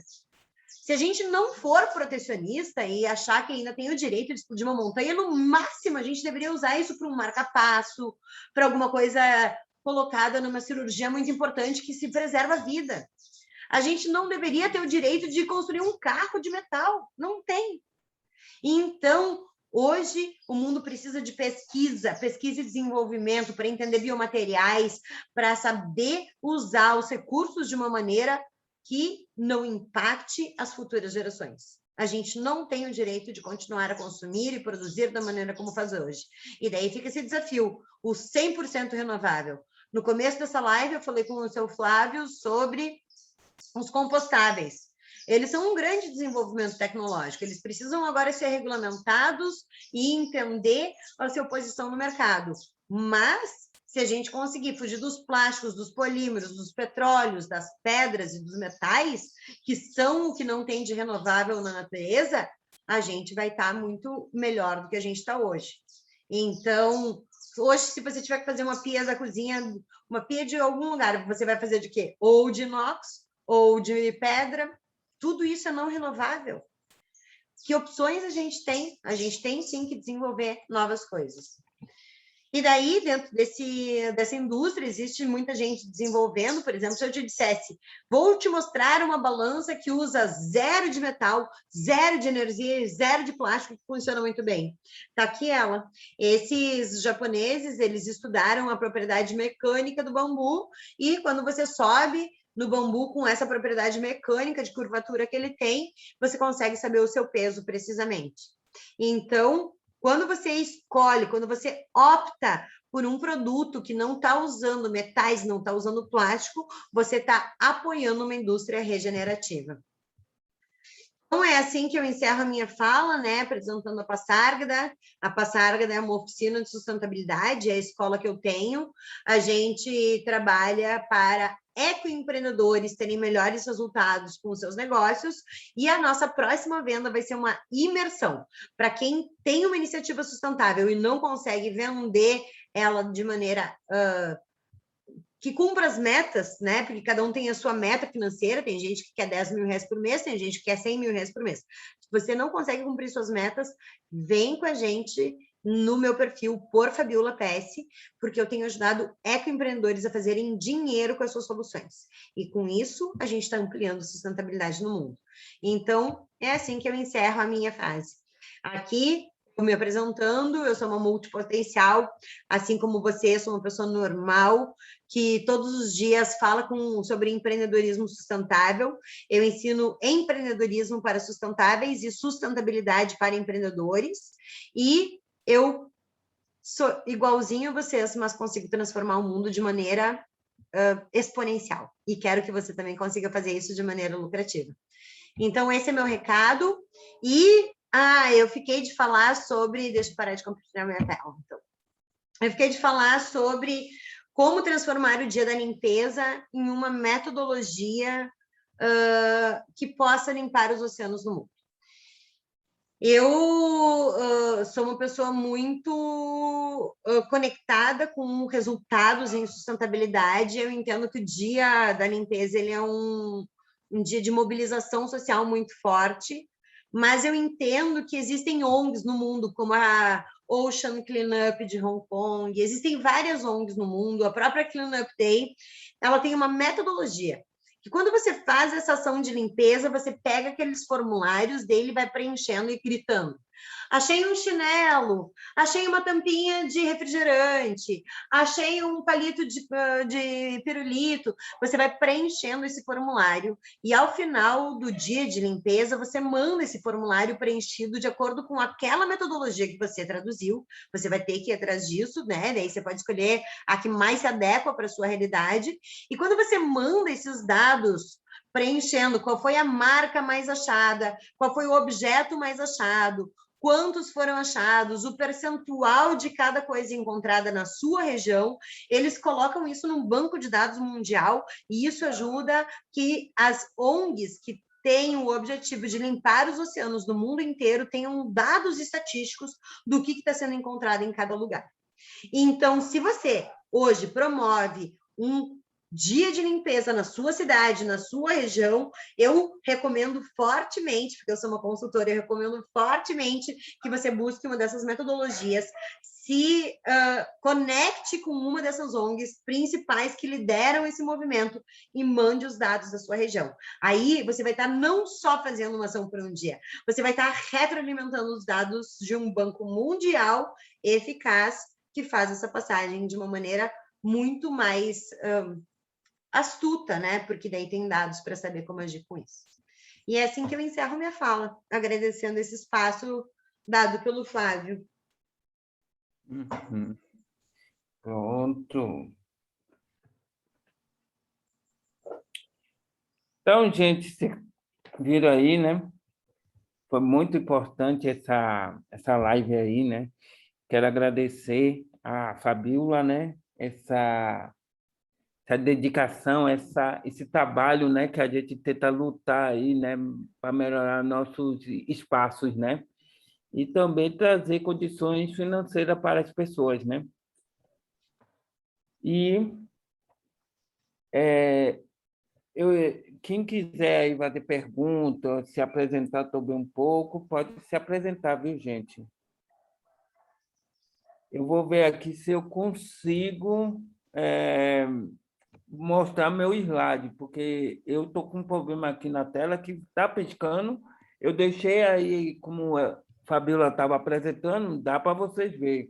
Se a gente não for protecionista e achar que ainda tem o direito de explodir uma montanha, no máximo a gente deveria usar isso para um marca-passo, para alguma coisa colocada numa cirurgia muito importante que se preserva a vida. A gente não deveria ter o direito de construir um carro de metal. Não tem. Então, hoje, o mundo precisa de pesquisa e desenvolvimento para entender biomateriais, para saber usar os recursos de uma maneira que não impacte as futuras gerações. A gente não tem o direito de continuar a consumir e produzir da maneira como faz hoje. E daí fica esse desafio, o 100% renovável. No começo dessa live, eu falei com o seu Flávio sobre os compostáveis. Eles são um grande desenvolvimento tecnológico, eles precisam agora ser regulamentados e entender a sua posição no mercado. Mas, se a gente conseguir fugir dos plásticos, dos polímeros, dos petróleos, das pedras e dos metais, que são o que não tem de renovável na natureza, a gente vai estar muito melhor do que a gente está hoje. Então, hoje, se você tiver que fazer uma pia da cozinha, uma pia de algum lugar, você vai fazer de quê? Ou de inox, ou de pedra, tudo isso é não renovável. Que opções a gente tem? A gente tem, sim, que desenvolver novas coisas. E daí, dentro dessa indústria, existe muita gente desenvolvendo. Por exemplo, se eu te dissesse, vou te mostrar uma balança que usa 0 de metal, 0 de energia, 0 de plástico, que funciona muito bem. Está aqui ela. Esses japoneses, eles estudaram a propriedade mecânica do bambu, e quando você sobe no bambu com essa propriedade mecânica de curvatura que ele tem, você consegue saber o seu peso precisamente. Então, quando você escolhe, quando você opta por um produto que não está usando metais, não está usando plástico, você está apoiando uma indústria regenerativa. Então, é assim que eu encerro a minha fala, né, apresentando a Passárgada. A Passárgada é uma oficina de sustentabilidade, é a escola que eu tenho. A gente trabalha para ecoempreendedores terem melhores resultados com os seus negócios, e a nossa próxima venda vai ser uma imersão. Para quem tem uma iniciativa sustentável e não consegue vender ela de maneira que cumpra as metas, né? Porque cada um tem a sua meta financeira, tem gente que quer 10 mil reais por mês, tem gente que quer 100 mil reais por mês. Se você não consegue cumprir suas metas, vem com a gente no meu perfil por Fabiola PS, porque eu tenho ajudado ecoempreendedores a fazerem dinheiro com as suas soluções. E com isso, a gente está ampliando sustentabilidade no mundo. Então, é assim que eu encerro a minha frase. Aqui, me apresentando, eu sou uma multipotencial, assim como você, sou uma pessoa normal, que todos os dias fala sobre empreendedorismo sustentável. Eu ensino empreendedorismo para sustentáveis e sustentabilidade para empreendedores, e eu sou igualzinho a vocês, mas consigo transformar o mundo de maneira exponencial, e quero que você também consiga fazer isso de maneira lucrativa. Então, esse é meu recado, e eu fiquei de falar sobre... Deixa eu parar de compartilhar minha tela. Então, eu fiquei de falar sobre como transformar o dia da limpeza em uma metodologia que possa limpar os oceanos do mundo. Eu sou uma pessoa muito conectada com resultados em sustentabilidade. Eu entendo que o dia da limpeza ele é um dia de mobilização social muito forte, mas eu entendo que existem ONGs no mundo, como a Ocean Cleanup de Hong Kong, existem várias ONGs no mundo, a própria Cleanup Day, ela tem uma metodologia, que quando você faz essa ação de limpeza, você pega aqueles formulários dele, vai preenchendo e gritando: achei um chinelo, achei uma tampinha de refrigerante, achei um palito de pirulito. Você vai preenchendo esse formulário, e ao final do dia de limpeza, você manda esse formulário preenchido de acordo com aquela metodologia que você traduziu. Você vai ter que ir atrás disso, né? Daí você pode escolher a que mais se adequa para a sua realidade. E quando você manda esses dados preenchendo qual foi a marca mais achada, qual foi o objeto mais achado, quantos foram achados, o percentual de cada coisa encontrada na sua região. Eles colocam isso num banco de dados mundial e isso ajuda que as ONGs que têm o objetivo de limpar os oceanos do mundo inteiro tenham dados estatísticos do que está sendo encontrado em cada lugar. Então, se você hoje promove um dia de limpeza na sua cidade, na sua região, eu recomendo fortemente, porque eu sou uma consultora, eu recomendo fortemente que você busque uma dessas metodologias, se conecte com uma dessas ONGs principais que lideram esse movimento e mande os dados da sua região. Aí você vai estar não só fazendo uma ação por um dia, você vai estar retroalimentando os dados de um banco mundial eficaz que faz essa passagem de uma maneira muito mais astuta, né? Porque daí tem dados para saber como agir com isso. E é assim que eu encerro minha fala, agradecendo esse espaço dado pelo Flávio. Uhum. Pronto. Então, gente, vocês viram aí, né? Foi muito importante essa live aí, né? Quero agradecer a Fabíola, né? Essa dedicação, esse trabalho, né? Que a gente tenta lutar aí, né? Para melhorar nossos espaços, né? E também trazer condições financeiras para as pessoas, né? E eu, quem quiser aí fazer pergunta, se apresentar também um pouco, pode se apresentar, viu, gente? Eu vou ver aqui se eu consigo mostrar meu slide, porque eu estou com um problema aqui na tela que está piscando. Eu deixei aí, como a Fabíola estava apresentando, dá para vocês verem.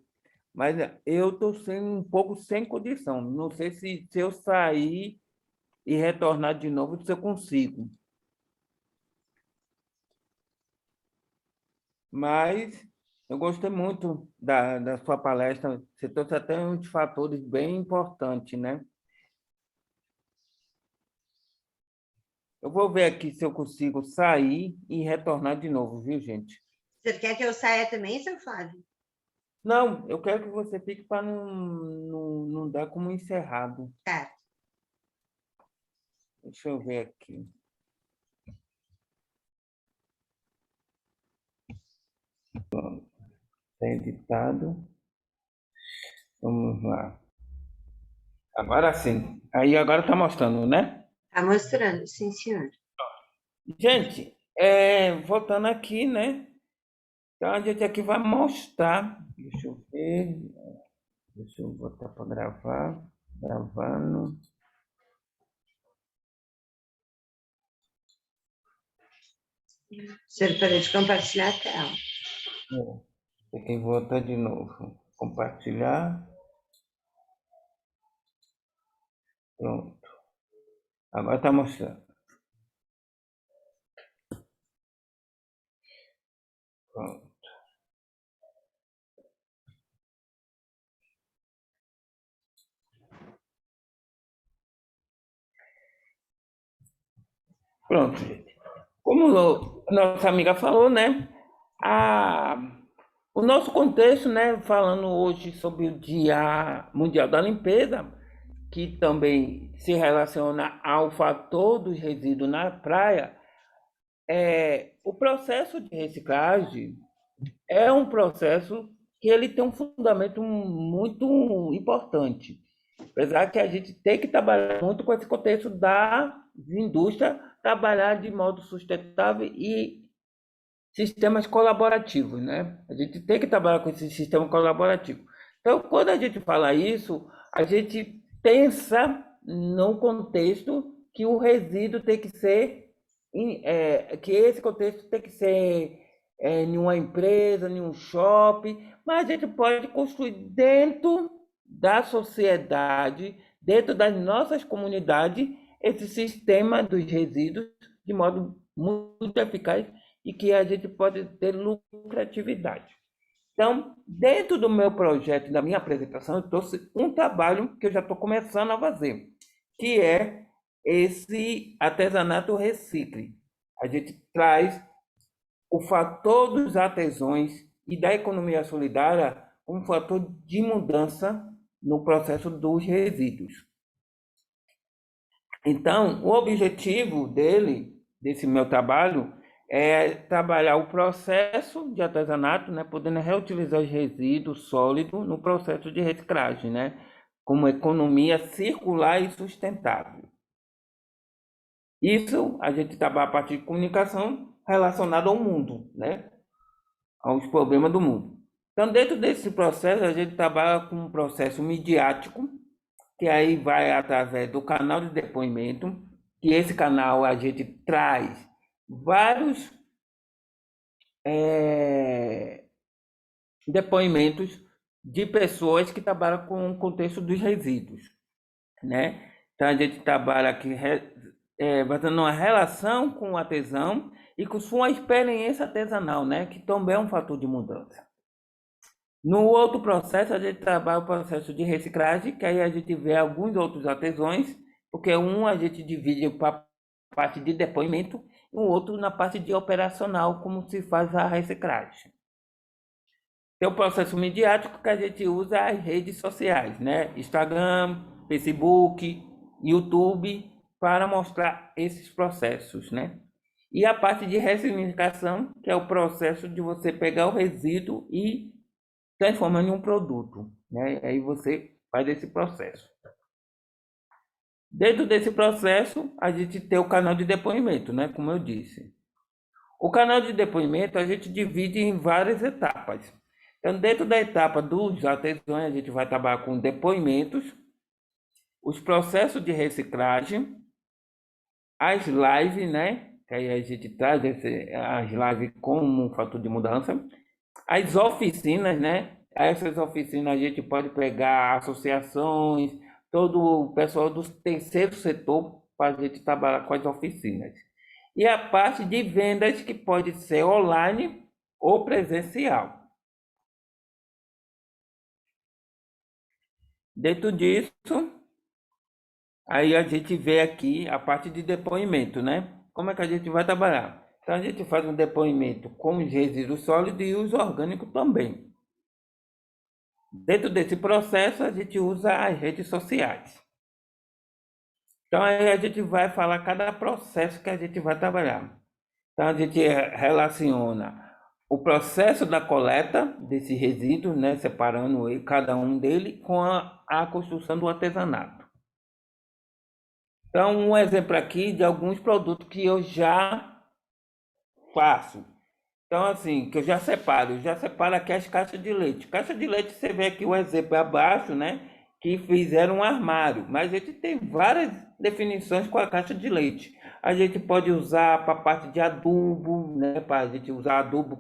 Mas eu estou sendo um pouco sem condição. Não sei se eu sair e retornar de novo, se eu consigo. Mas eu gostei muito da sua palestra. Você trouxe até uns fatores bem importantes, né? Eu vou ver aqui se eu consigo sair e retornar de novo, viu, gente? Você quer que eu saia também, seu Flávio? Não, eu quero que você fique para não dar como encerrado. Tá. Deixa eu ver aqui. Está editado. Vamos lá. Agora sim. Aí agora está mostrando, né? Tá mostrando, sim, senhor. Gente, voltando aqui, né? Então a gente aqui vai mostrar. Deixa eu ver. Deixa eu botar para gravar. Gravando. O senhor parou de compartilhar a tela. Tem que voltar de novo. Compartilhar. Pronto. Agora está mostrando. Pronto. Pronto, gente. Como a nossa amiga falou, né? O nosso contexto, né? Falando hoje sobre o Dia Mundial da Limpeza, que também se relaciona ao fator dos resíduos na praia, o processo de reciclagem é um processo que ele tem um fundamento muito importante. Apesar que a gente tem que trabalhar muito com esse contexto da indústria, trabalhar de modo sustentável e sistemas colaborativos, né? A gente tem que trabalhar com esse sistema colaborativo. Então, quando a gente fala isso, a gente pensa num contexto que o resíduo tem que ser, que esse contexto tem que ser em uma empresa, em um shopping, mas a gente pode construir dentro da sociedade, dentro das nossas comunidades, esse sistema dos resíduos de modo muito eficaz e que a gente pode ter lucratividade. Então, dentro do meu projeto, da minha apresentação, eu trouxe um trabalho que eu já estou começando a fazer, que é esse artesanato recicle. A gente traz o fator dos artesãos e da economia solidária um fator de mudança no processo dos resíduos. Então, o objetivo desse meu trabalho, é trabalhar o processo de artesanato, né, podendo reutilizar os resíduos sólidos no processo de reciclagem, né, como economia circular e sustentável. Isso a gente trabalha a partir de comunicação relacionada ao mundo, né, aos problemas do mundo. Então, dentro desse processo, a gente trabalha com um processo midiático, que aí vai através do canal de depoimento, que esse canal a gente traz vários depoimentos de pessoas que trabalham com o contexto dos resíduos, né? Então a gente trabalha aqui fazendo uma relação com o artesão e com sua experiência artesanal, né? Que também é um fator de mudança. No outro processo, a gente trabalha o processo de reciclagem, que aí a gente vê alguns outros artesãos, porque a gente divide para a parte de depoimento e o outro na parte de operacional, como se faz a reciclagem. Tem o processo midiático que a gente usa as redes sociais, né? Instagram, Facebook, YouTube, para mostrar esses processos, né? E a parte de ressignificação, que é o processo de você pegar o resíduo e transformar em um produto, né? Aí você faz esse processo. Dentro desse processo, a gente tem o canal de depoimento, né? Como eu disse. O canal de depoimento a gente divide em várias etapas. Então, dentro da etapa dos artesãos, a gente vai trabalhar com depoimentos, os processos de reciclagem, as lives, né? Que aí a gente traz as lives como um fator de mudança, as oficinas, né? Essas oficinas a gente pode pegar associações, todo o pessoal do terceiro setor para a gente trabalhar com as oficinas. E a parte de vendas que pode ser online ou presencial. Dentro disso, aí a gente vê aqui a parte de depoimento, né? Como é que a gente vai trabalhar? Então a gente faz um depoimento com os resíduos sólidos e os orgânicos também. Dentro desse processo, a gente usa as redes sociais. Então aí a gente vai falar cada processo que a gente vai trabalhar. Então a gente relaciona o processo da coleta desses resíduos, né, separando cada um dele com a construção do artesanato. Então, um exemplo aqui de alguns produtos que eu já faço. Então, assim, que eu já separo aqui as caixas de leite. Caixa de leite, você vê aqui o exemplo abaixo, né? Que fizeram um armário. Mas a gente tem várias definições com a caixa de leite. A gente pode usar para a parte de adubo, né? Para a gente usar adubo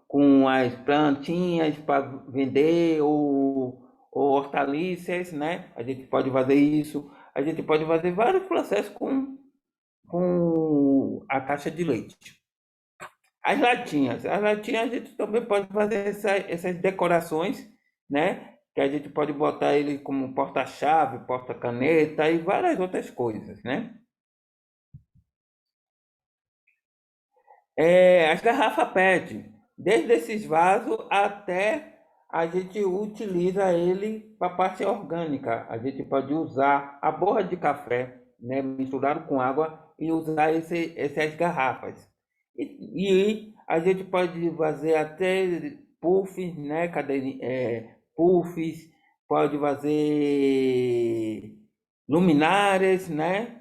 com as plantinhas para vender ou hortaliças, né? A gente pode fazer isso. A gente pode fazer vários processos com a caixa de leite. As latinhas a gente também pode fazer essas decorações, né? Que a gente pode botar ele como porta-chave, porta-caneta e várias outras coisas, né? As garrafas PET, desde esses vasos até a gente utiliza ele para a parte orgânica. A gente pode usar a borra de café, né, misturado com água e usar essas garrafas. E a gente pode fazer até puffs, né, puffs, pode fazer luminárias, né?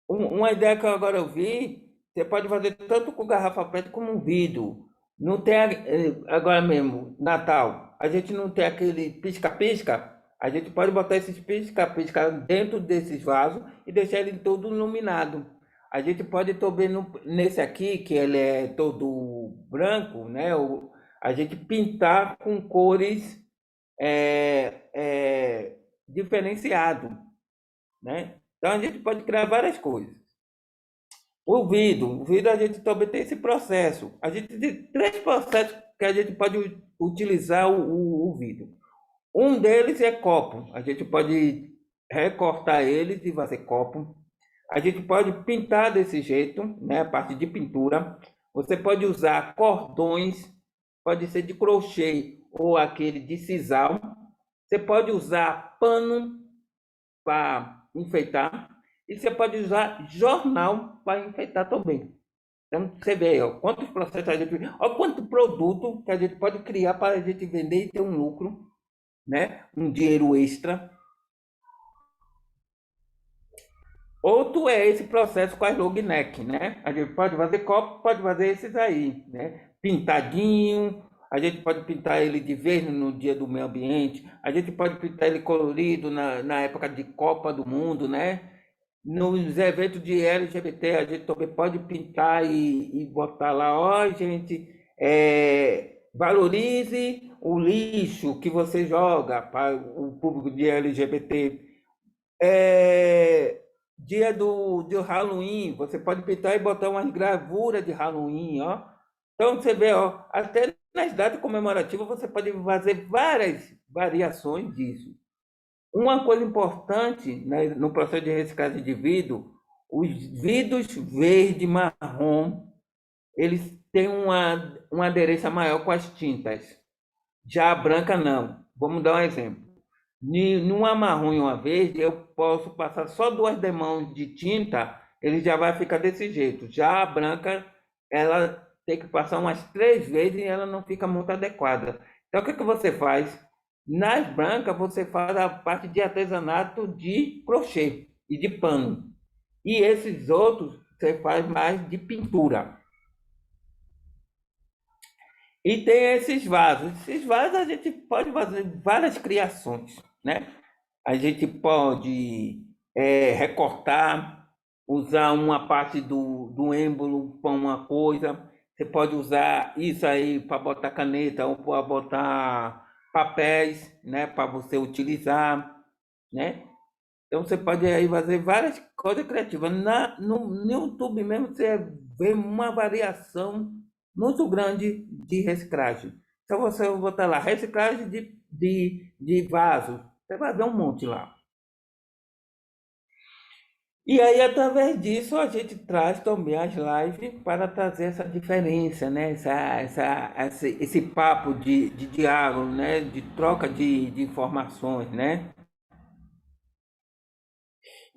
Uma ideia que agora eu vi, você pode fazer tanto com garrafa PET como um vidro. Não tem, agora mesmo, Natal, a gente não tem aquele pisca-pisca, a gente pode botar esses pisca-pisca dentro desses vasos e deixar ele todo iluminado. A gente pode também, nesse aqui, que ele é todo branco, né? A gente pintar com cores diferenciado, né? Então a gente pode criar várias coisas. O vidro a gente também tem esse processo. A gente tem três processos que a gente pode utilizar o vidro. Um deles é copo. A gente pode recortar eles e fazer copo. A gente pode pintar desse jeito, né? A parte de pintura. Você pode usar cordões, pode ser de crochê ou aquele de sisal. Você pode usar pano para enfeitar e você pode usar jornal para enfeitar também. Então, você vê, ó, quantos processos a gente, ó, quanto produto que a gente pode criar para a gente vender e ter um lucro, né? Um dinheiro extra. Outro é esse processo com as long neck, né? A gente pode fazer copo, pode fazer esses aí, né? Pintadinho, a gente pode pintar ele de verde no dia do meio ambiente, a gente pode pintar ele colorido na época de Copa do Mundo, né? Nos eventos de LGBT, a gente também pode pintar e botar lá, ó, gente, valorize o lixo que você joga para o público de LGBT. Dia do Halloween, você pode pintar e botar umas gravuras de Halloween, ó. Então você vê, ó, até nas datas comemorativas você pode fazer várias variações disso. Uma coisa importante, né, no processo de reciclagem de vidro, os vidros verde, marrom, eles têm uma aderência maior com as tintas. Já a branca não. Vamos dar um exemplo. Numa marrom e uma verde, eu posso passar só 2 demãos de tinta, ele já vai ficar desse jeito. Já a branca, ela tem que passar umas 3 vezes e ela não fica muito adequada. Então, o que que você faz? Nas brancas, você faz a parte de artesanato de crochê e de pano. E esses outros, você faz mais de pintura. E tem esses vasos. Esses vasos a gente pode fazer várias criações, né? A gente pode recortar, usar uma parte do êmbolo para uma coisa. Você pode usar isso aí para botar caneta ou para botar papéis, né? Para você utilizar, né? Então você pode aí fazer várias coisas criativas. No YouTube mesmo você vê uma variação muito grande de reciclagem. Então você botar lá, reciclagem de vasos, você vai ver um monte lá. E aí, através disso, a gente traz também as lives para trazer essa diferença, né? Esse papo de diálogo, né? De troca de informações, né?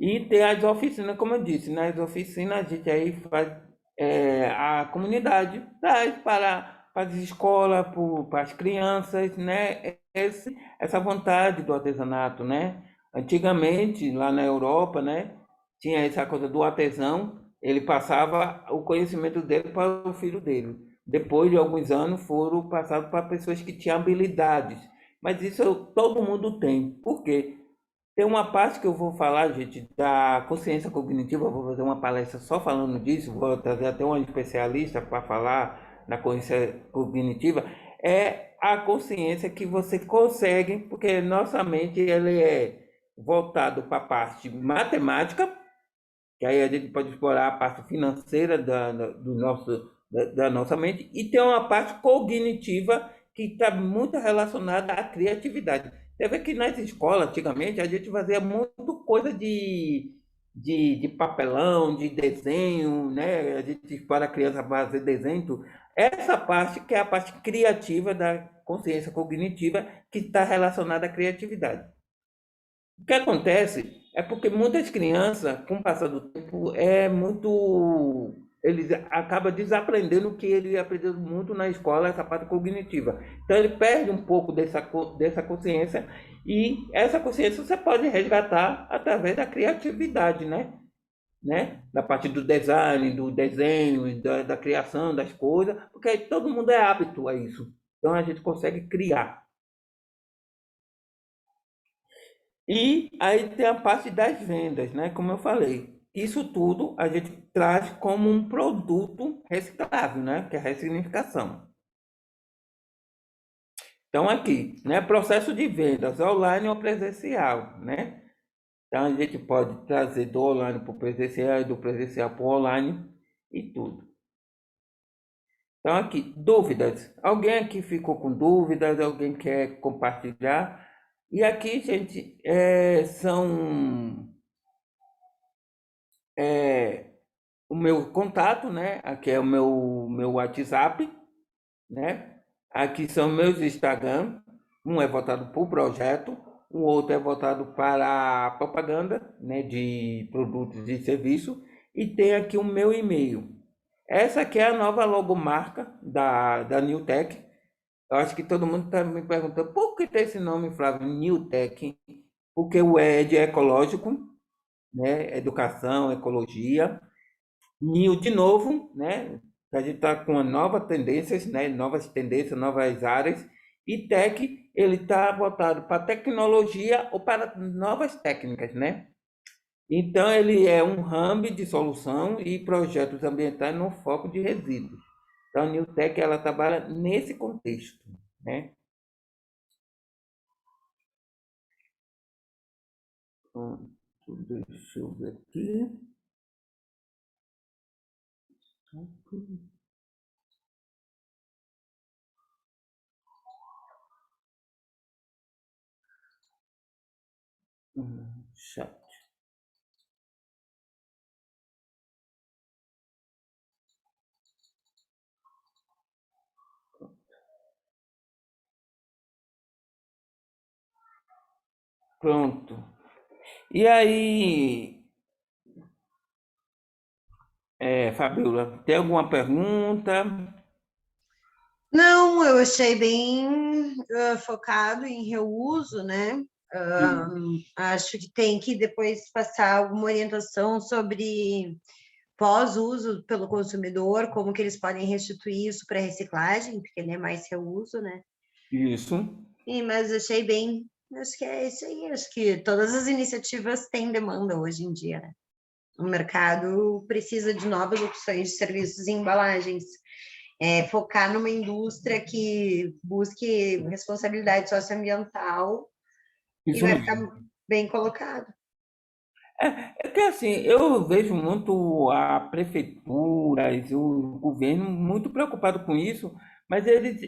E tem as oficinas, como eu disse, nas oficinas a gente aí faz a comunidade, traz para as escolas, para as crianças, né? Essa vontade do artesanato, né? Antigamente, lá na Europa, né? Tinha essa coisa do artesão, ele passava o conhecimento dele para o filho dele. Depois de alguns anos foram passados para pessoas que tinham habilidades. Mas isso todo mundo tem. Por quê? Tem uma parte que eu vou falar, gente, da consciência cognitiva. Eu vou fazer uma palestra só falando disso. Vou trazer até um especialista para falar da consciência cognitiva. É a consciência que você consegue, porque nossa mente ele é voltado para a parte matemática, que aí a gente pode explorar a parte financeira da nossa mente, e tem uma parte cognitiva que está muito relacionada à criatividade. Você vê que nas escolas, antigamente, a gente fazia muito coisa de papelão, de desenho, né? A gente para a criança fazer desenho. Tudo. Essa parte que é a parte criativa da consciência cognitiva que está relacionada à criatividade. O que acontece é porque muitas crianças, com o passar do tempo, eles acabam desaprendendo o que ele aprendeu muito na escola, essa parte cognitiva. Então ele perde um pouco dessa consciência e essa consciência você pode resgatar através da criatividade, né? Da parte do design, do desenho, da criação das coisas, porque aí todo mundo é apto a isso. Então a gente consegue criar. E aí tem a parte das vendas, né? Como eu falei, isso tudo a gente traz como um produto reciclável, né? Que é a ressignificação. Então aqui, né? Processo de vendas online ou presencial, né? Então a gente pode trazer do online para o presencial e do presencial para o online e tudo. Então aqui, dúvidas. Alguém aqui ficou com dúvidas? Alguém quer compartilhar? E aqui, gente, são o meu contato, né? Aqui é o meu WhatsApp, né? Aqui são meus Instagram. Um é voltado para o projeto, o outro é voltado para a propaganda, né? De produtos e serviços. E tem aqui o meu e-mail. Essa aqui é a nova logomarca da Newtek. Eu acho que todo mundo está me perguntando por que tem esse nome, Flávio, Newtek? Porque o E é de ecológico, né? Educação, ecologia. New de novo, né? A gente está com novas tendências, né? Novas tendências, novas áreas. E Tech, ele está voltado para tecnologia ou para novas técnicas, né? Então, ele é um hub de solução e projetos ambientais no foco de resíduos. Então, a New Tech, ela trabalha nesse contexto, né? Então, deixa eu ver aqui. Chat. Pronto. E aí, Fabiola, tem alguma pergunta? Não, eu achei bem focado em reuso, né? Acho que tem que depois passar alguma orientação sobre pós-uso pelo consumidor, como que eles podem restituir isso para reciclagem, porque não é mais reuso, né? Isso. Mas achei bem, acho que é isso aí, acho que todas as iniciativas têm demanda hoje em dia, né? O mercado precisa de novas opções de serviços e embalagens, focar numa indústria que busque responsabilidade socioambiental e Isso vai ficar mesmo. bem colocado. É que assim, eu vejo muito a prefeitura, e o governo muito preocupado com isso, mas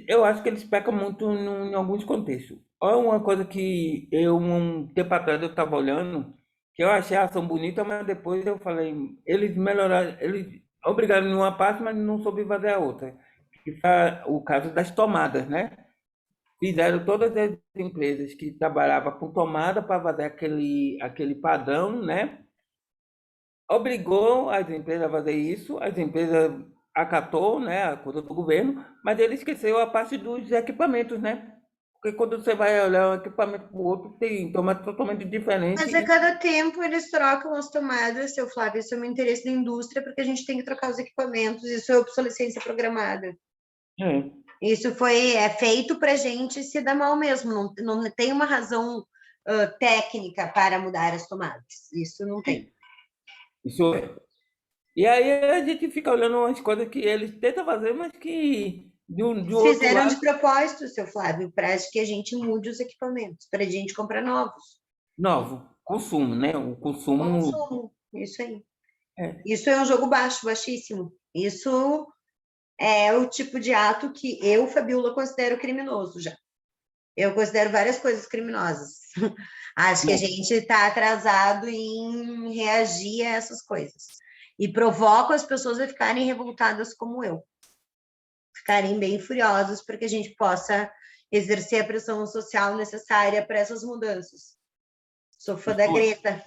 eu acho que eles pecam muito em alguns contextos. Olha uma coisa que um tempo atrás, eu estava olhando, que eu achei a ação bonita, mas depois eu falei, eles melhoraram, eles obrigaram em uma parte, mas não soube fazer a outra. Que foi o caso das tomadas, né? Fizeram todas as empresas que trabalhavam com tomada para fazer aquele padrão, né? Obrigou as empresas a fazer isso, as empresas acatou, né, a coisa do governo, mas ele esqueceu a parte dos equipamentos, né? Porque quando você vai olhar um equipamento para o outro, tem tomada totalmente diferente Mas a e cada tempo eles trocam as tomadas, seu Flávio, isso é um interesse da indústria, porque a gente tem que trocar os equipamentos, isso é obsolescência programada. é, Isso é feito para a gente se dar mal mesmo, não tem uma razão técnica para mudar as tomadas, isso não tem. isso é. E aí a gente fica olhando umas coisas que eles tentam fazer, mas que de um outro Fizeram de lado, propósito, seu Flávio, para que a gente mude os equipamentos, para a gente comprar novos. novo, consumo, né? O consumo Consumo, isso aí. é, Isso é um jogo baixo, baixíssimo. Isso é o tipo de ato que eu, Fabiola, considero criminoso já. Eu considero várias coisas criminosas. Acho que a bom, gente está atrasado em reagir a essas coisas. E provoco as pessoas a ficarem revoltadas como eu, ficarem bem furiosas para que a gente possa exercer a pressão social necessária para essas mudanças. Sou fã da isso é. Greta.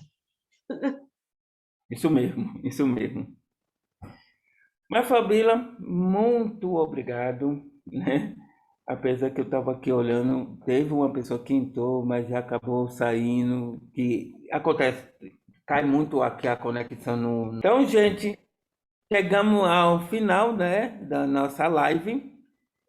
Isso mesmo, isso mesmo. Mas, Fabíola, muito obrigado, né? Apesar que eu estava aqui olhando, teve uma pessoa que entrou, mas já acabou saindo, que acontece, cai muito aqui a conexão no... Então, gente, chegamos ao final, né, da nossa live.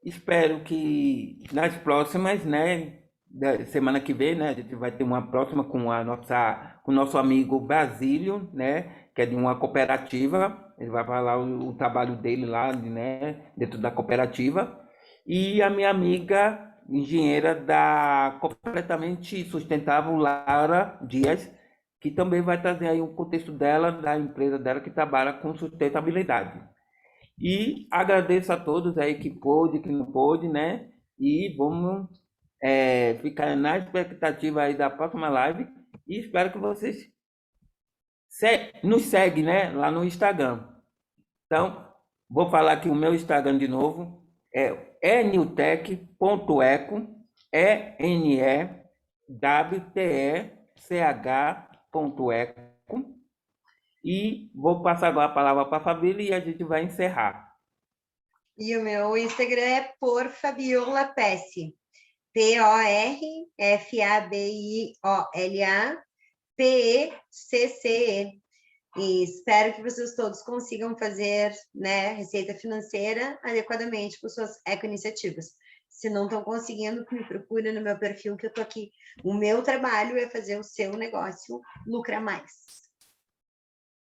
Espero que nas próximas, né, da semana que vem, né, a gente vai ter uma próxima com o nosso amigo Basílio, né, que é de uma cooperativa. Ele vai falar o trabalho dele lá, né, dentro da cooperativa. E a minha amiga engenheira da Completamente Sustentável, Laura Dias, que também vai trazer aí um contexto dela, da empresa dela que trabalha com sustentabilidade. E agradeço a todos aí que pôde, que não pôde, né? E vamos ficar na expectativa aí da próxima live e espero que vocês nos seguem, né, lá no Instagram. Então, vou falar aqui o meu Instagram de novo, é enewtech.eco, enewtech.eco, e vou passar agora a palavra para a Fabíola e a gente vai encerrar. E o meu Instagram é por Fabiola Pesce. PorFabiola E espero que vocês todos consigam fazer, né, receita financeira adequadamente com suas eco-iniciativas. Se não estão conseguindo, me procure no meu perfil que eu estou aqui. O meu trabalho é fazer o seu negócio lucrar mais.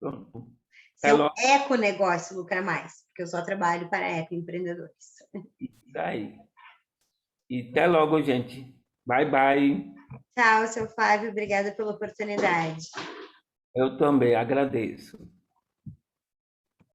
Pronto. Seu eco-negócio lucrar mais, porque eu só trabalho para eco-empreendedores. Isso aí. E até logo, gente. Bye, bye. Tchau, seu Fábio. Obrigada pela oportunidade. Eu também agradeço.